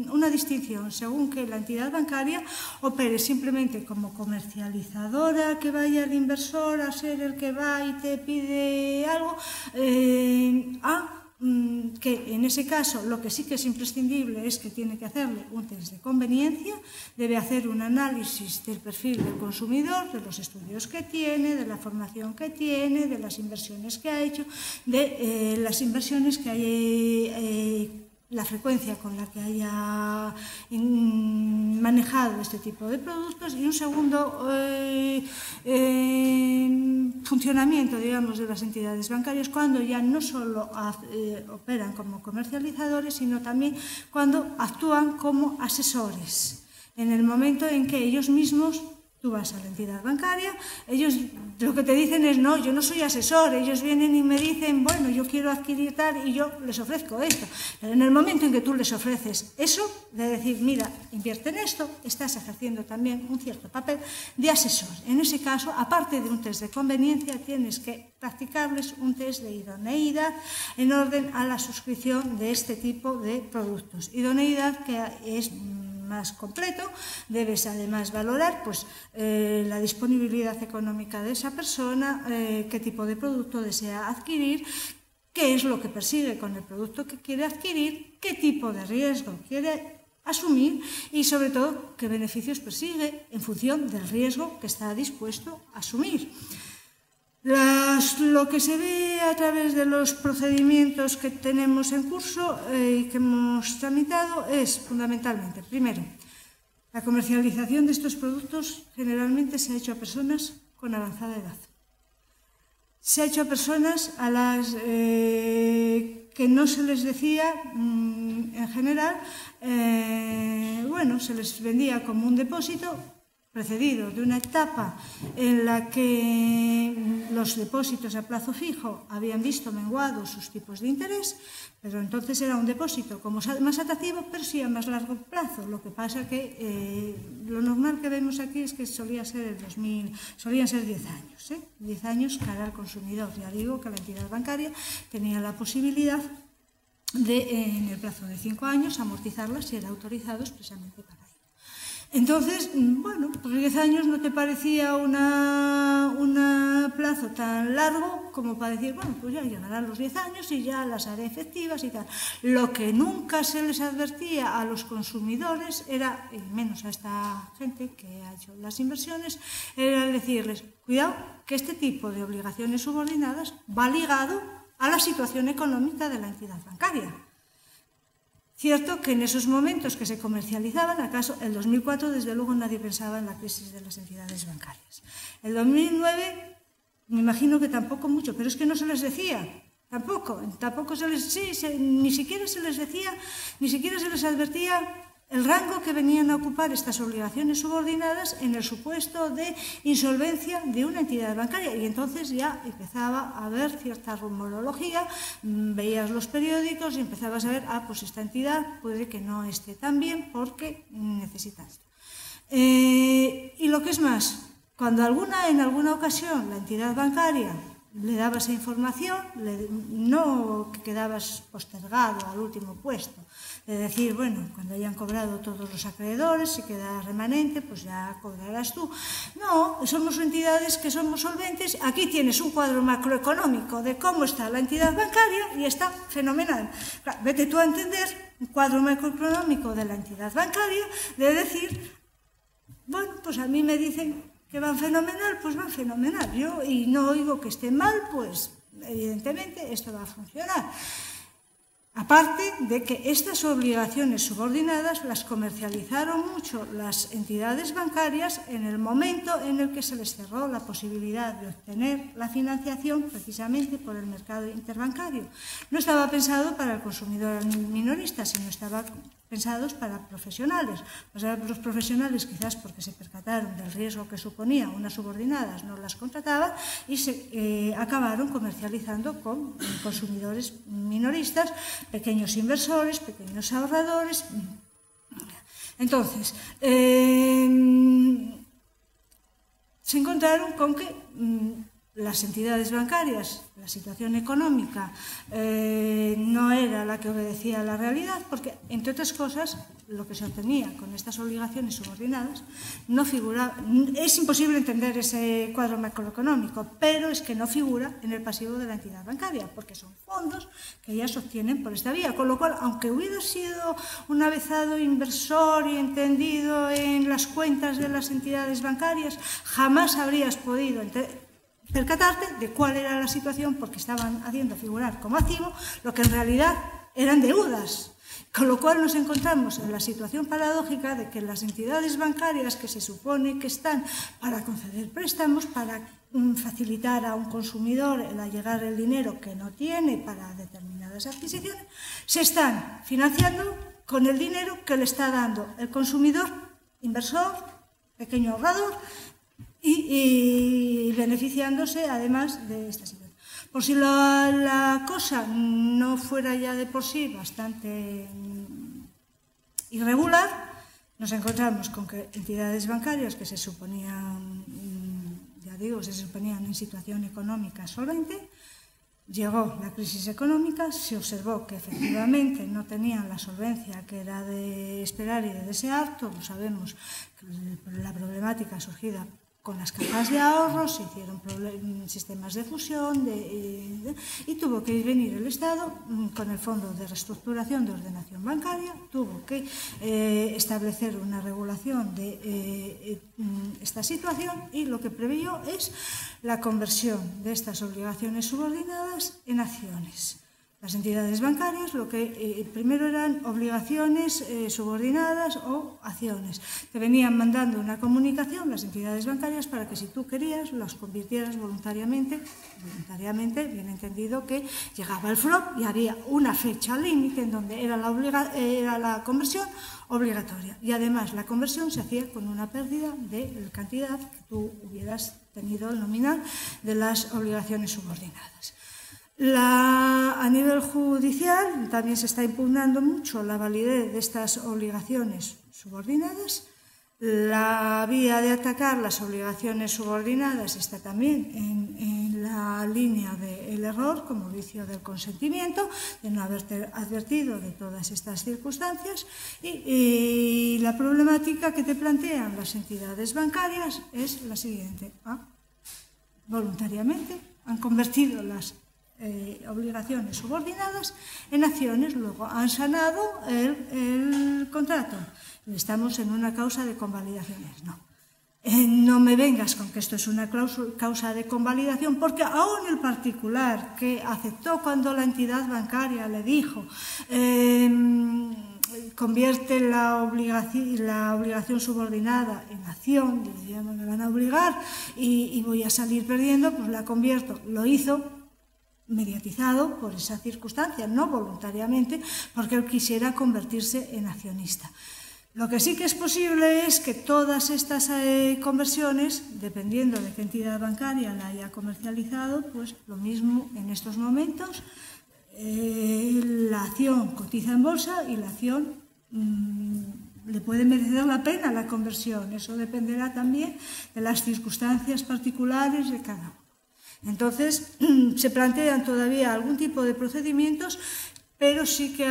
una distinción según que la entidad bancaria opere simplemente como comercializadora, que vaya el inversor a ser el que va y te pide algo, que en ese caso lo que sí que es imprescindible es que tiene que hacerle un test de conveniencia, debe hacer un análisis del perfil del consumidor, de los estudios que tiene, de la formación que tiene, de las inversiones que ha hecho, de las inversiones que hay, la frecuencia con la que haya manejado este tipo de productos, y un segundo funcionamiento, digamos, de las entidades bancarias cuando ya no solo operan como comercializadores, sino también cuando actúan como asesores. En el momento en que ellos mismos, tú vas a la entidad bancaria, ellos lo que te dicen es, no, yo no soy asesor, ellos vienen y me dicen, bueno, yo quiero adquirir tal y yo les ofrezco esto. Pero en el momento en que tú les ofreces eso, de decir, mira, invierte en esto, estás ejerciendo también un cierto papel de asesor. En ese caso, aparte de un test de conveniencia, tienes que practicarles un test de idoneidad en orden a la suscripción de este tipo de productos. Idoneidad que es más completo, debes además valorar pues, la disponibilidad económica de esa persona, qué tipo de producto desea adquirir, qué es lo que persigue con el producto que quiere adquirir, qué tipo de riesgo quiere asumir y sobre todo qué beneficios persigue en función del riesgo que está dispuesto a asumir. Lo que se ve a través de los procedimientos que tenemos en curso y que hemos tramitado es fundamentalmente, primero, la comercialización de estos productos generalmente se ha hecho a personas con avanzada edad. Se ha hecho a personas a las que no se les decía, en general, bueno, se les vendía como un depósito precedido de una etapa en la que los depósitos a plazo fijo habían visto menguados sus tipos de interés, pero entonces era un depósito como más atractivo, pero sí a más largo plazo. Lo que pasa que lo normal que vemos aquí es que solían ser 10 años, 10 años cara al consumidor. Ya digo que la entidad bancaria tenía la posibilidad de, en el plazo de 5 años, amortizarlas si era autorizado expresamente para ello. Entonces, bueno, pues 10 años no te parecía un plazo tan largo como para decir, bueno, pues ya llegarán los 10 años y ya las haré efectivas y tal. Lo que nunca se les advertía a los consumidores era, y menos a esta gente que ha hecho las inversiones, era decirles, cuidado, que este tipo de obligaciones subordinadas va ligado a la situación económica de la entidad bancaria. Cierto que en esos momentos que se comercializaban, acaso el 2004 desde luego nadie pensaba en la crisis de las entidades bancarias. El 2009 me imagino que tampoco mucho, pero es que no se les decía, tampoco se les, ni siquiera se les decía, ni siquiera se les advertía el rango que venían a ocupar estas obligaciones subordinadas en el supuesto de insolvencia de una entidad bancaria. Y entonces ya empezaba a haber cierta rumorología, veías los periódicos y empezabas a ver, pues esta entidad puede que no esté tan bien porque necesita esto. Y lo que es más, cuando en alguna ocasión la entidad bancaria le daba esa información, no que quedabas postergado al último puesto, de decir, bueno, cuando hayan cobrado todos los acreedores, si queda remanente, pues ya cobrarás tú. No, somos entidades que somos solventes. Aquí tienes un cuadro macroeconómico de cómo está la entidad bancaria y está fenomenal. Claro, vete tú a entender un cuadro macroeconómico de la entidad bancaria, de decir, bueno, pues a mí me dicen que van fenomenal, pues van fenomenal. Y no oigo que esté mal, pues evidentemente esto va a funcionar. Aparte de que estas obligaciones subordinadas las comercializaron mucho las entidades bancarias en el momento en el que se les cerró la posibilidad de obtener la financiación precisamente por el mercado interbancario. No estaba pensado para el consumidor minorista, sino estaba pensados para profesionales. Los profesionales, quizás porque se percataron del riesgo que suponía unas subordinadas, no las contrataban y se acabaron comercializando con consumidores minoristas, pequeños inversores, pequeños ahorradores. Entonces, se encontraron con que las entidades bancarias, la situación económica no era la que obedecía a la realidad, porque, entre otras cosas, lo que se obtenía con estas obligaciones subordinadas no figuraba. Es imposible entender ese cuadro macroeconómico, pero es que no figura en el pasivo de la entidad bancaria, porque son fondos que ya se obtienen por esta vía, con lo cual, aunque hubiera sido un avezado inversor y entendido en las cuentas de las entidades bancarias, jamás habrías podido percatarte de cuál era la situación, porque estaban haciendo figurar como activo lo que en realidad eran deudas. Con lo cual nos encontramos en la situación paradójica de que las entidades bancarias, que se supone que están para conceder préstamos, para facilitar a un consumidor el allegar el dinero que no tiene para determinadas adquisiciones, se están financiando con el dinero que le está dando el consumidor, inversor, pequeño ahorrador, y beneficiándose además de esta situación. Por si la cosa no fuera ya de por sí bastante irregular, nos encontramos con que entidades bancarias que se suponían, ya digo, se suponían en situación económica solvente, llegó la crisis económica, se observó que efectivamente no tenían la solvencia que era de esperar y de desear. Todos sabemos que la problemática surgida con las cajas de ahorros, se hicieron sistemas de fusión y tuvo que venir el Estado con el Fondo de Reestructuración de Ordenación Bancaria, tuvo que establecer una regulación de esta situación y lo que preveyó es la conversión de estas obligaciones subordinadas en acciones. Las entidades bancarias lo que primero eran obligaciones subordinadas o acciones. Te venían mandando una comunicación las entidades bancarias para que si tú querías las convirtieras voluntariamente, bien entendido que llegaba el FROB y había una fecha límite en donde era la conversión obligatoria. Y además la conversión se hacía con una pérdida de la cantidad que tú hubieras tenido el nominal de las obligaciones subordinadas. A nivel judicial también se está impugnando mucho la validez de estas obligaciones subordinadas. La vía de atacar las obligaciones subordinadas está también en la línea del error como vicio del consentimiento, de no haberte advertido de todas estas circunstancias y la problemática que te plantean las entidades bancarias es la siguiente. Voluntariamente han convertido las obligaciones subordinadas en acciones, luego han sanado el contrato. Estamos en una causa de convalidaciones. No me vengas con que esto es una causa de convalidación, porque aún el particular que aceptó cuando la entidad bancaria le dijo convierte la obligación subordinada en acción, ya no me van a obligar y voy a salir perdiendo, pues la convierto. Lo hizo mediatizado por esa circunstancia, no voluntariamente, porque él quisiera convertirse en accionista. Lo que sí que es posible es que todas estas conversiones, dependiendo de qué entidad bancaria la haya comercializado, pues lo mismo en estos momentos, la acción cotiza en bolsa y la acción le puede merecer la pena la conversión. Eso dependerá también de las circunstancias particulares de cada uno. Entonces, se plantean todavía algún tipo de procedimientos, pero sí que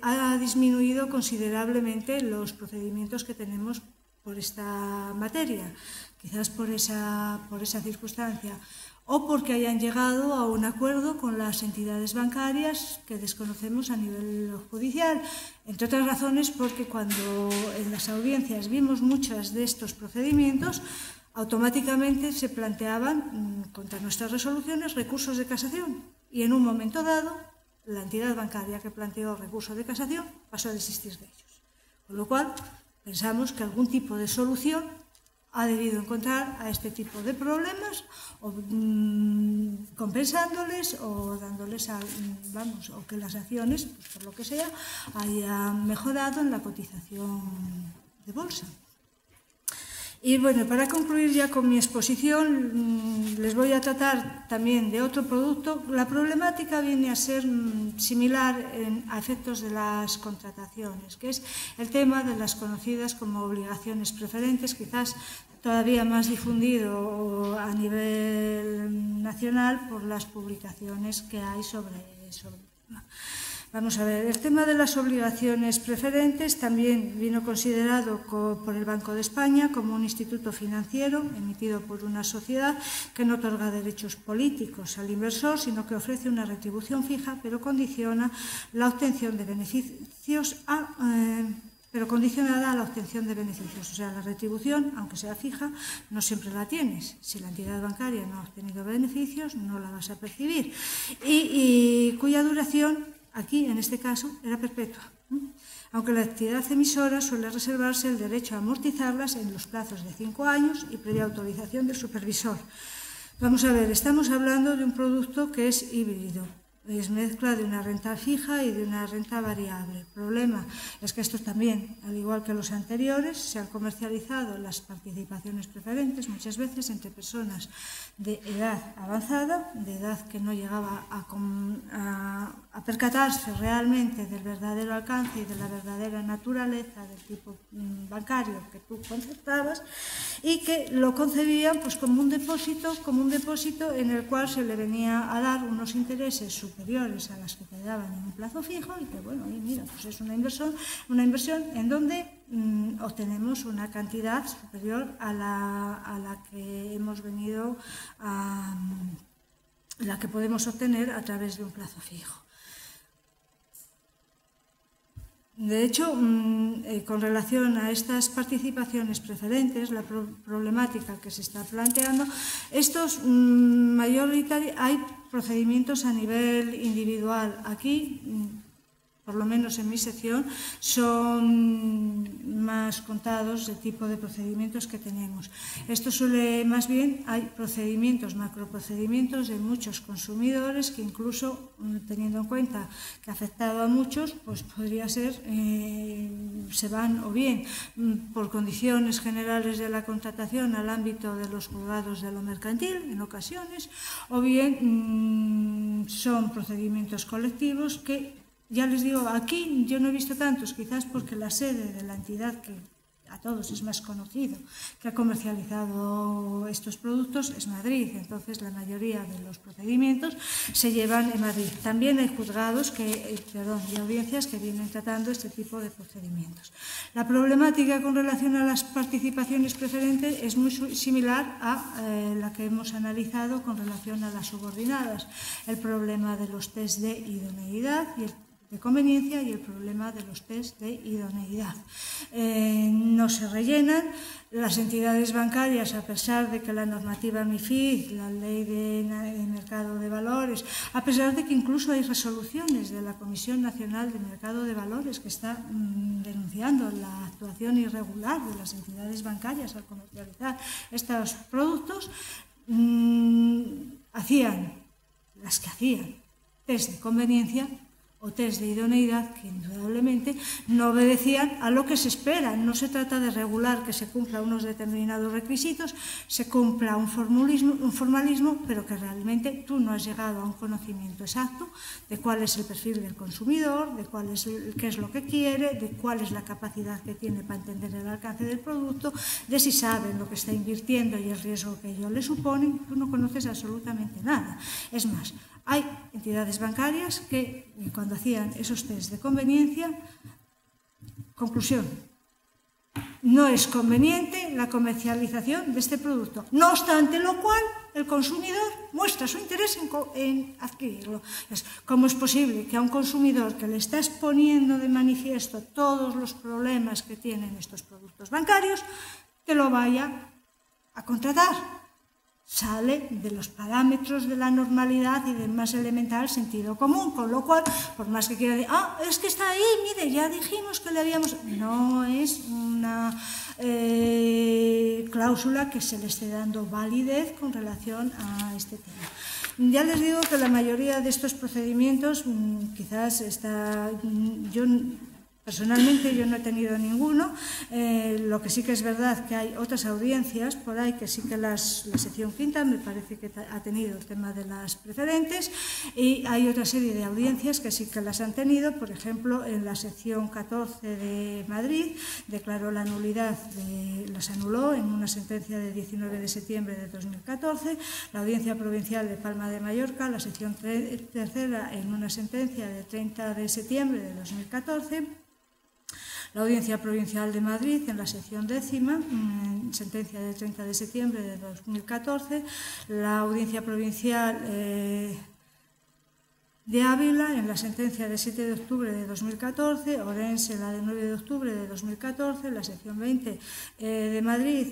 ha disminuido considerablemente los procedimientos que tenemos por esta materia, quizás por esa circunstancia, o porque hayan llegado a un acuerdo con las entidades bancarias que desconocemos a nivel judicial. Entre otras razones, porque cuando en las audiencias vimos muchos de estos procedimientos, automáticamente se planteaban contra nuestras resoluciones recursos de casación y en un momento dado la entidad bancaria que planteó recurso de casación pasó a desistir de ellos. Con lo cual pensamos que algún tipo de solución ha debido encontrar a este tipo de problemas, o compensándoles o dándoles, o que las acciones, pues por lo que sea, hayan mejorado en la cotización de bolsa. Y bueno, para concluir ya con mi exposición, les voy a tratar también de otro producto. La problemática viene a ser similar a efectos de las contrataciones, que es el tema de las conocidas como obligaciones preferentes, quizás todavía más difundido a nivel nacional por las publicaciones que hay sobre el tema. Vamos a ver, el tema de las obligaciones preferentes también vino considerado por el Banco de España como un instituto financiero emitido por una sociedad que no otorga derechos políticos al inversor, sino que ofrece una retribución fija, pero condiciona la obtención de beneficios condicionada a la obtención de beneficios. O sea, la retribución, aunque sea fija, no siempre la tienes. Si la entidad bancaria no ha obtenido beneficios, no la vas a percibir. Y cuya duración, aquí, en este caso, era perpetua. Aunque la entidad emisora suele reservarse el derecho a amortizarlas en los plazos de 5 años y previa autorización del supervisor. Vamos a ver, estamos hablando de un producto que es híbrido. Es mezcla de una renta fija y de una renta variable. El problema es que estos también, al igual que los anteriores, se han comercializado las participaciones preferentes muchas veces entre personas de edad avanzada, de edad que no llegaba a percatarse realmente del verdadero alcance y de la verdadera naturaleza del tipo bancario que tú concertabas, y que lo concebían pues como un depósito en el cual se le venía a dar unos intereses superiores a las que te daban en un plazo fijo, y que bueno, mira, pues es una inversión en donde obtenemos una cantidad superior a la que hemos venido la que podemos obtener a través de un plazo fijo. De hecho, con relación a estas participaciones preferentes, la problemática que se está planteando, hay procedimientos a nivel individual. Aquí, por lo menos en mi sección, son más contados el tipo de procedimientos que tenemos. Esto suele, más bien, hay procedimientos, macroprocedimientos de muchos consumidores que incluso, teniendo en cuenta que ha afectado a muchos, pues podría ser, se van o bien por condiciones generales de la contratación al ámbito de los juzgados de lo mercantil, en ocasiones, o bien son procedimientos colectivos que, ya les digo, aquí yo no he visto tantos, quizás porque la sede de la entidad que a todos es más conocido, que ha comercializado estos productos, es Madrid. Entonces, la mayoría de los procedimientos se llevan en Madrid. También hay juzgados y audiencias que vienen tratando este tipo de procedimientos. La problemática con relación a las participaciones preferentes es muy similar a la que hemos analizado con relación a las subordinadas. El problema de los test de idoneidad y de conveniencia y el problema de los test de idoneidad. No se rellenan. Las entidades bancarias, a pesar de que la normativa MiFID, la ley de mercado de valores, a pesar de que incluso hay resoluciones de la Comisión Nacional de Mercado de Valores que está denunciando la actuación irregular de las entidades bancarias al comercializar estos productos, hacían test de conveniencia o test de idoneidad que indudablemente no obedecían a lo que se espera. No se trata de regular que se cumplan unos determinados requisitos, se cumpla un formalismo, pero que realmente tú no has llegado a un conocimiento exacto de cuál es el perfil del consumidor, de qué es lo que quiere, de cuál es la capacidad que tiene para entender el alcance del producto, de si saben lo que está invirtiendo y el riesgo que ello le supone. Tú no conoces absolutamente nada. Es más, hay entidades bancarias que, cuando hacían esos test de conveniencia, conclusión, no es conveniente la comercialización de este producto. No obstante lo cual, el consumidor muestra su interés en adquirirlo. ¿Cómo es posible que a un consumidor que le está exponiendo de manifiesto todos los problemas que tienen estos productos bancarios, te lo vaya a contratar? sale de los parámetros de la normalidad y del más elemental sentido común, con lo cual, por más que quiera decir, es que está ahí, mire, ya dijimos que le habíamos... No es una cláusula que se le esté dando validez con relación a este tema. Ya les digo que la mayoría de estos procedimientos, quizás personalmente yo no he tenido ninguno, lo que sí que es verdad que hay otras audiencias por ahí que sí que la sección quinta me parece que ha tenido el tema de las preferentes, y hay otra serie de audiencias que sí que las han tenido. Por ejemplo, en la sección 14 de Madrid declaró la nulidad, las anuló en una sentencia de 19 de septiembre de 2014, la audiencia provincial de Palma de Mallorca, la sección tercera, en una sentencia de 30 de septiembre de 2014, la Audiencia Provincial de Madrid, en la sección décima, sentencia del 30 de septiembre de 2014, la Audiencia Provincial de Ávila, en la sentencia de 7 de octubre de 2014, Orense, la de 9 de octubre de 2014, la sección 20 de Madrid,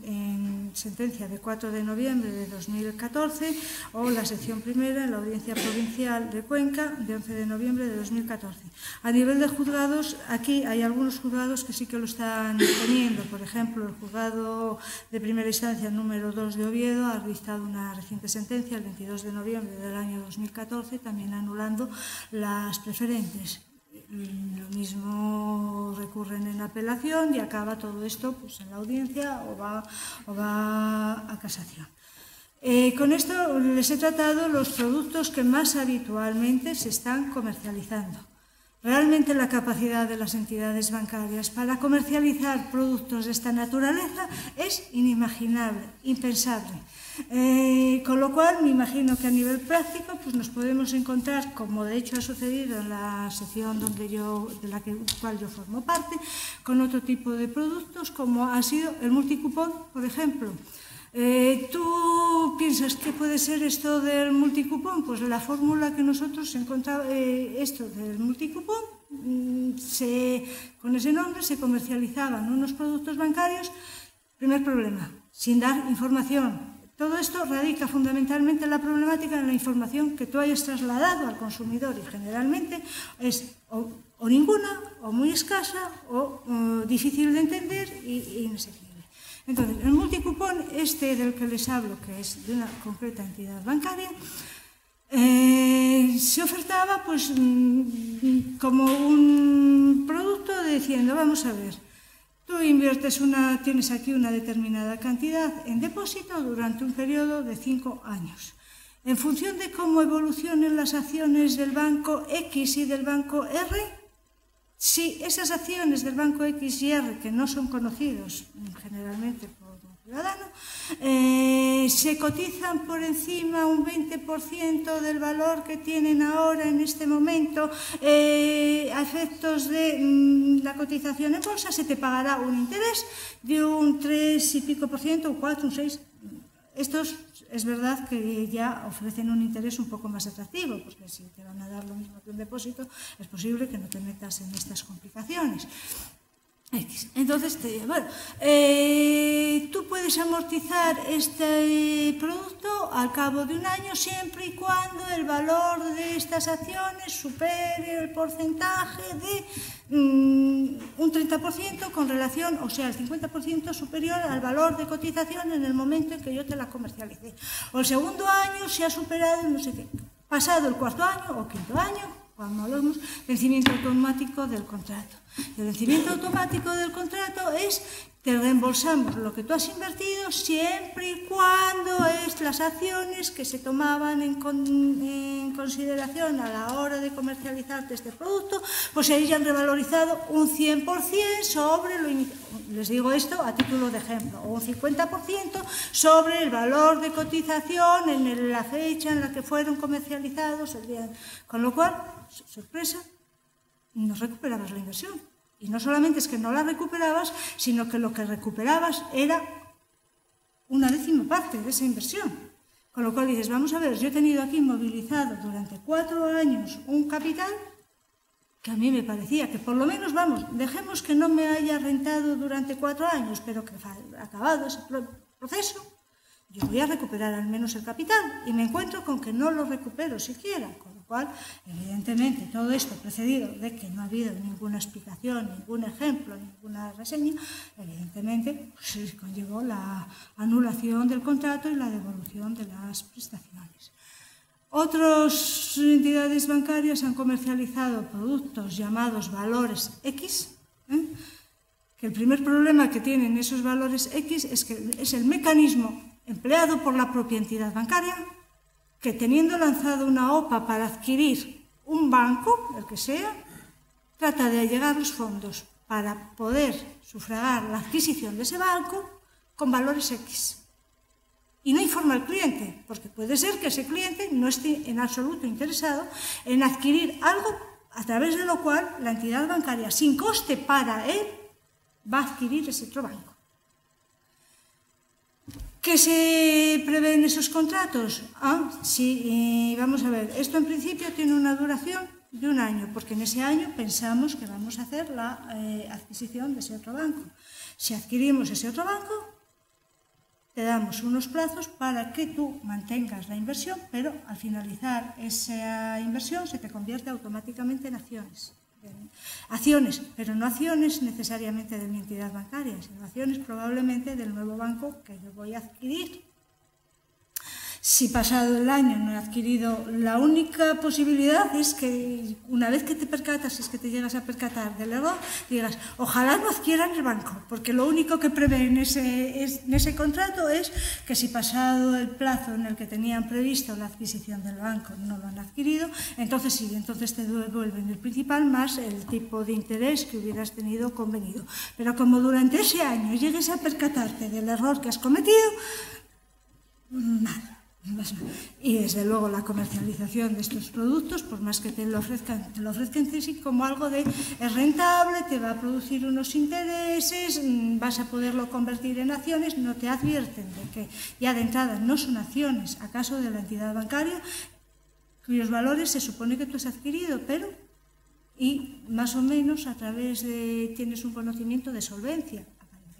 en sentencia de 4 de noviembre de 2014, o la sección primera en la Audiencia Provincial de Cuenca, de 11 de noviembre de 2014. A nivel de juzgados, aquí hay algunos juzgados que sí que lo están teniendo. Por ejemplo, el juzgado de primera instancia número 2 de Oviedo ha dictado una reciente sentencia, el 22 de noviembre del año 2014, también anulando las preferentes. Lo mismo, recurren en apelación y acaba todo esto pues en la audiencia o va a casación. Con esto les he tratado los productos que más habitualmente se están comercializando. Realmente la capacidad de las entidades bancarias para comercializar productos de esta naturaleza es inimaginable, impensable. Con lo cual, me imagino que a nivel práctico pues nos podemos encontrar, como de hecho ha sucedido en la sección de la cual yo formo parte, con otro tipo de productos, como ha sido el multicupón, por ejemplo. ¿Tú piensas que puede ser esto del multicupón? Pues la fórmula que nosotros encontramos, esto del multicupón, con ese nombre se comercializaban unos productos bancarios. Primer problema, sin dar información. Todo esto radica fundamentalmente en la problemática de la información que tú hayas trasladado al consumidor, y generalmente es o ninguna, o muy escasa, o difícil de entender y no sé qué. Entonces, el multicupón, del que les hablo, que es de una concreta entidad bancaria, se ofertaba pues como un producto diciendo, vamos a ver, tú tienes aquí una determinada cantidad en depósito durante un periodo de 5 años. En función de cómo evolucionen las acciones del banco X y del banco R, si esas acciones del banco X y R, que no son conocidos generalmente por un ciudadano, se cotizan por encima un 20% del valor que tienen ahora en este momento, a efectos de la cotización en bolsa, se te pagará un interés de un 3 y pico por ciento, un 4, un 6. Estos es verdad que ya ofrecen un interés un poco más atractivo, porque si te van a dar lo mismo que un depósito, es posible que no te metas en estas complicaciones. Entonces, tú puedes amortizar este producto al cabo de un año siempre y cuando el valor de estas acciones supere el porcentaje de un 30% con relación, o sea, el 50% superior al valor de cotización en el momento en que yo te la comercialicé. O el segundo año se ha superado, no sé qué, pasado el cuarto año o quinto año, cuando hablamos de vencimiento automático del contrato. El vencimiento automático del contrato es, te reembolsamos lo que tú has invertido siempre y cuando las acciones que se tomaban en consideración a la hora de comercializarte este producto, pues se hayan revalorizado un 100% sobre lo inicial. Les digo esto a título de ejemplo, o un 50% sobre el valor de cotización en la fecha en la que fueron comercializados el día. Con lo cual, sorpresa, no recuperabas la inversión. Y no solamente es que no la recuperabas, sino que lo que recuperabas era una décima parte de esa inversión. Con lo cual dices, vamos a ver, yo he tenido aquí movilizado durante 4 años un capital que a mí me parecía que por lo menos, dejemos que no me haya rentado durante 4 años, pero que acabado ese proceso, yo voy a recuperar al menos el capital y me encuentro con que no lo recupero siquiera, con lo cual, evidentemente, todo esto precedido de que no ha habido ninguna explicación, ningún ejemplo, ninguna reseña, evidentemente pues, conllevó la anulación del contrato y la devolución de las prestaciones. Otras entidades bancarias han comercializado productos llamados valores X, que el primer problema que tienen esos valores X es que es el mecanismo empleado por la propia entidad bancaria, que teniendo lanzado una OPA para adquirir un banco, el que sea, trata de allegar los fondos para poder sufragar la adquisición de ese banco con valores X. Y no informa al cliente, porque puede ser que ese cliente no esté en absoluto interesado en adquirir algo a través de lo cual la entidad bancaria, sin coste para él, va a adquirir ese otro banco. ¿Qué se prevé en esos contratos? Sí, vamos a ver, esto en principio tiene una duración de 1 año, porque en ese año pensamos que vamos a hacer la adquisición de ese otro banco. Si adquirimos ese otro banco, te damos unos plazos para que tú mantengas la inversión, pero al finalizar esa inversión se te convierte automáticamente en acciones. Acciones, pero no acciones necesariamente de mi entidad bancaria, sino acciones probablemente del nuevo banco que yo voy a adquirir. Si pasado el año no he adquirido, la única posibilidad es que una vez que te percatas, si es que te llegas a percatar del error, digas, ojalá no adquieran el banco, porque lo único que prevé en ese contrato es que si pasado el plazo en el que tenían previsto la adquisición del banco no lo han adquirido, entonces sí, entonces te devuelven el principal más el tipo de interés que hubieras tenido convenido. Pero como durante ese año llegues a percatarte del error que has cometido, nada. Y desde luego la comercialización de estos productos, por más que te lo ofrezcan sí como algo de es rentable, te va a producir unos intereses, vas a poderlo convertir en acciones, no te advierten de que ya de entrada no son acciones, acaso de la entidad bancaria, cuyos valores se supone que tú has adquirido, pero y más o menos a través de tienes un conocimiento de solvencia,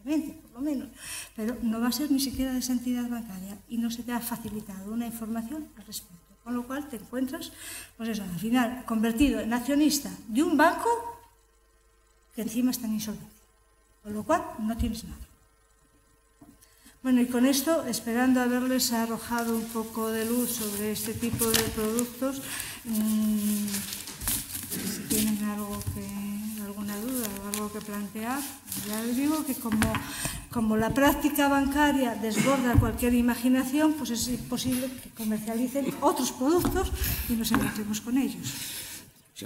por lo menos, pero no va a ser ni siquiera de esa entidad bancaria y no se te ha facilitado una información al respecto, con lo cual te encuentras, pues eso, al final, convertido en accionista de un banco que encima está en insolvencia, con lo cual no tienes nada. Bueno, y con esto, esperando haberles arrojado un poco de luz sobre este tipo de productos, si tienen alguna duda o algo que plantear, ya les digo que como la práctica bancaria desborda cualquier imaginación, pues es posible que comercialicen otros productos y nos encontremos con ellos. Sí.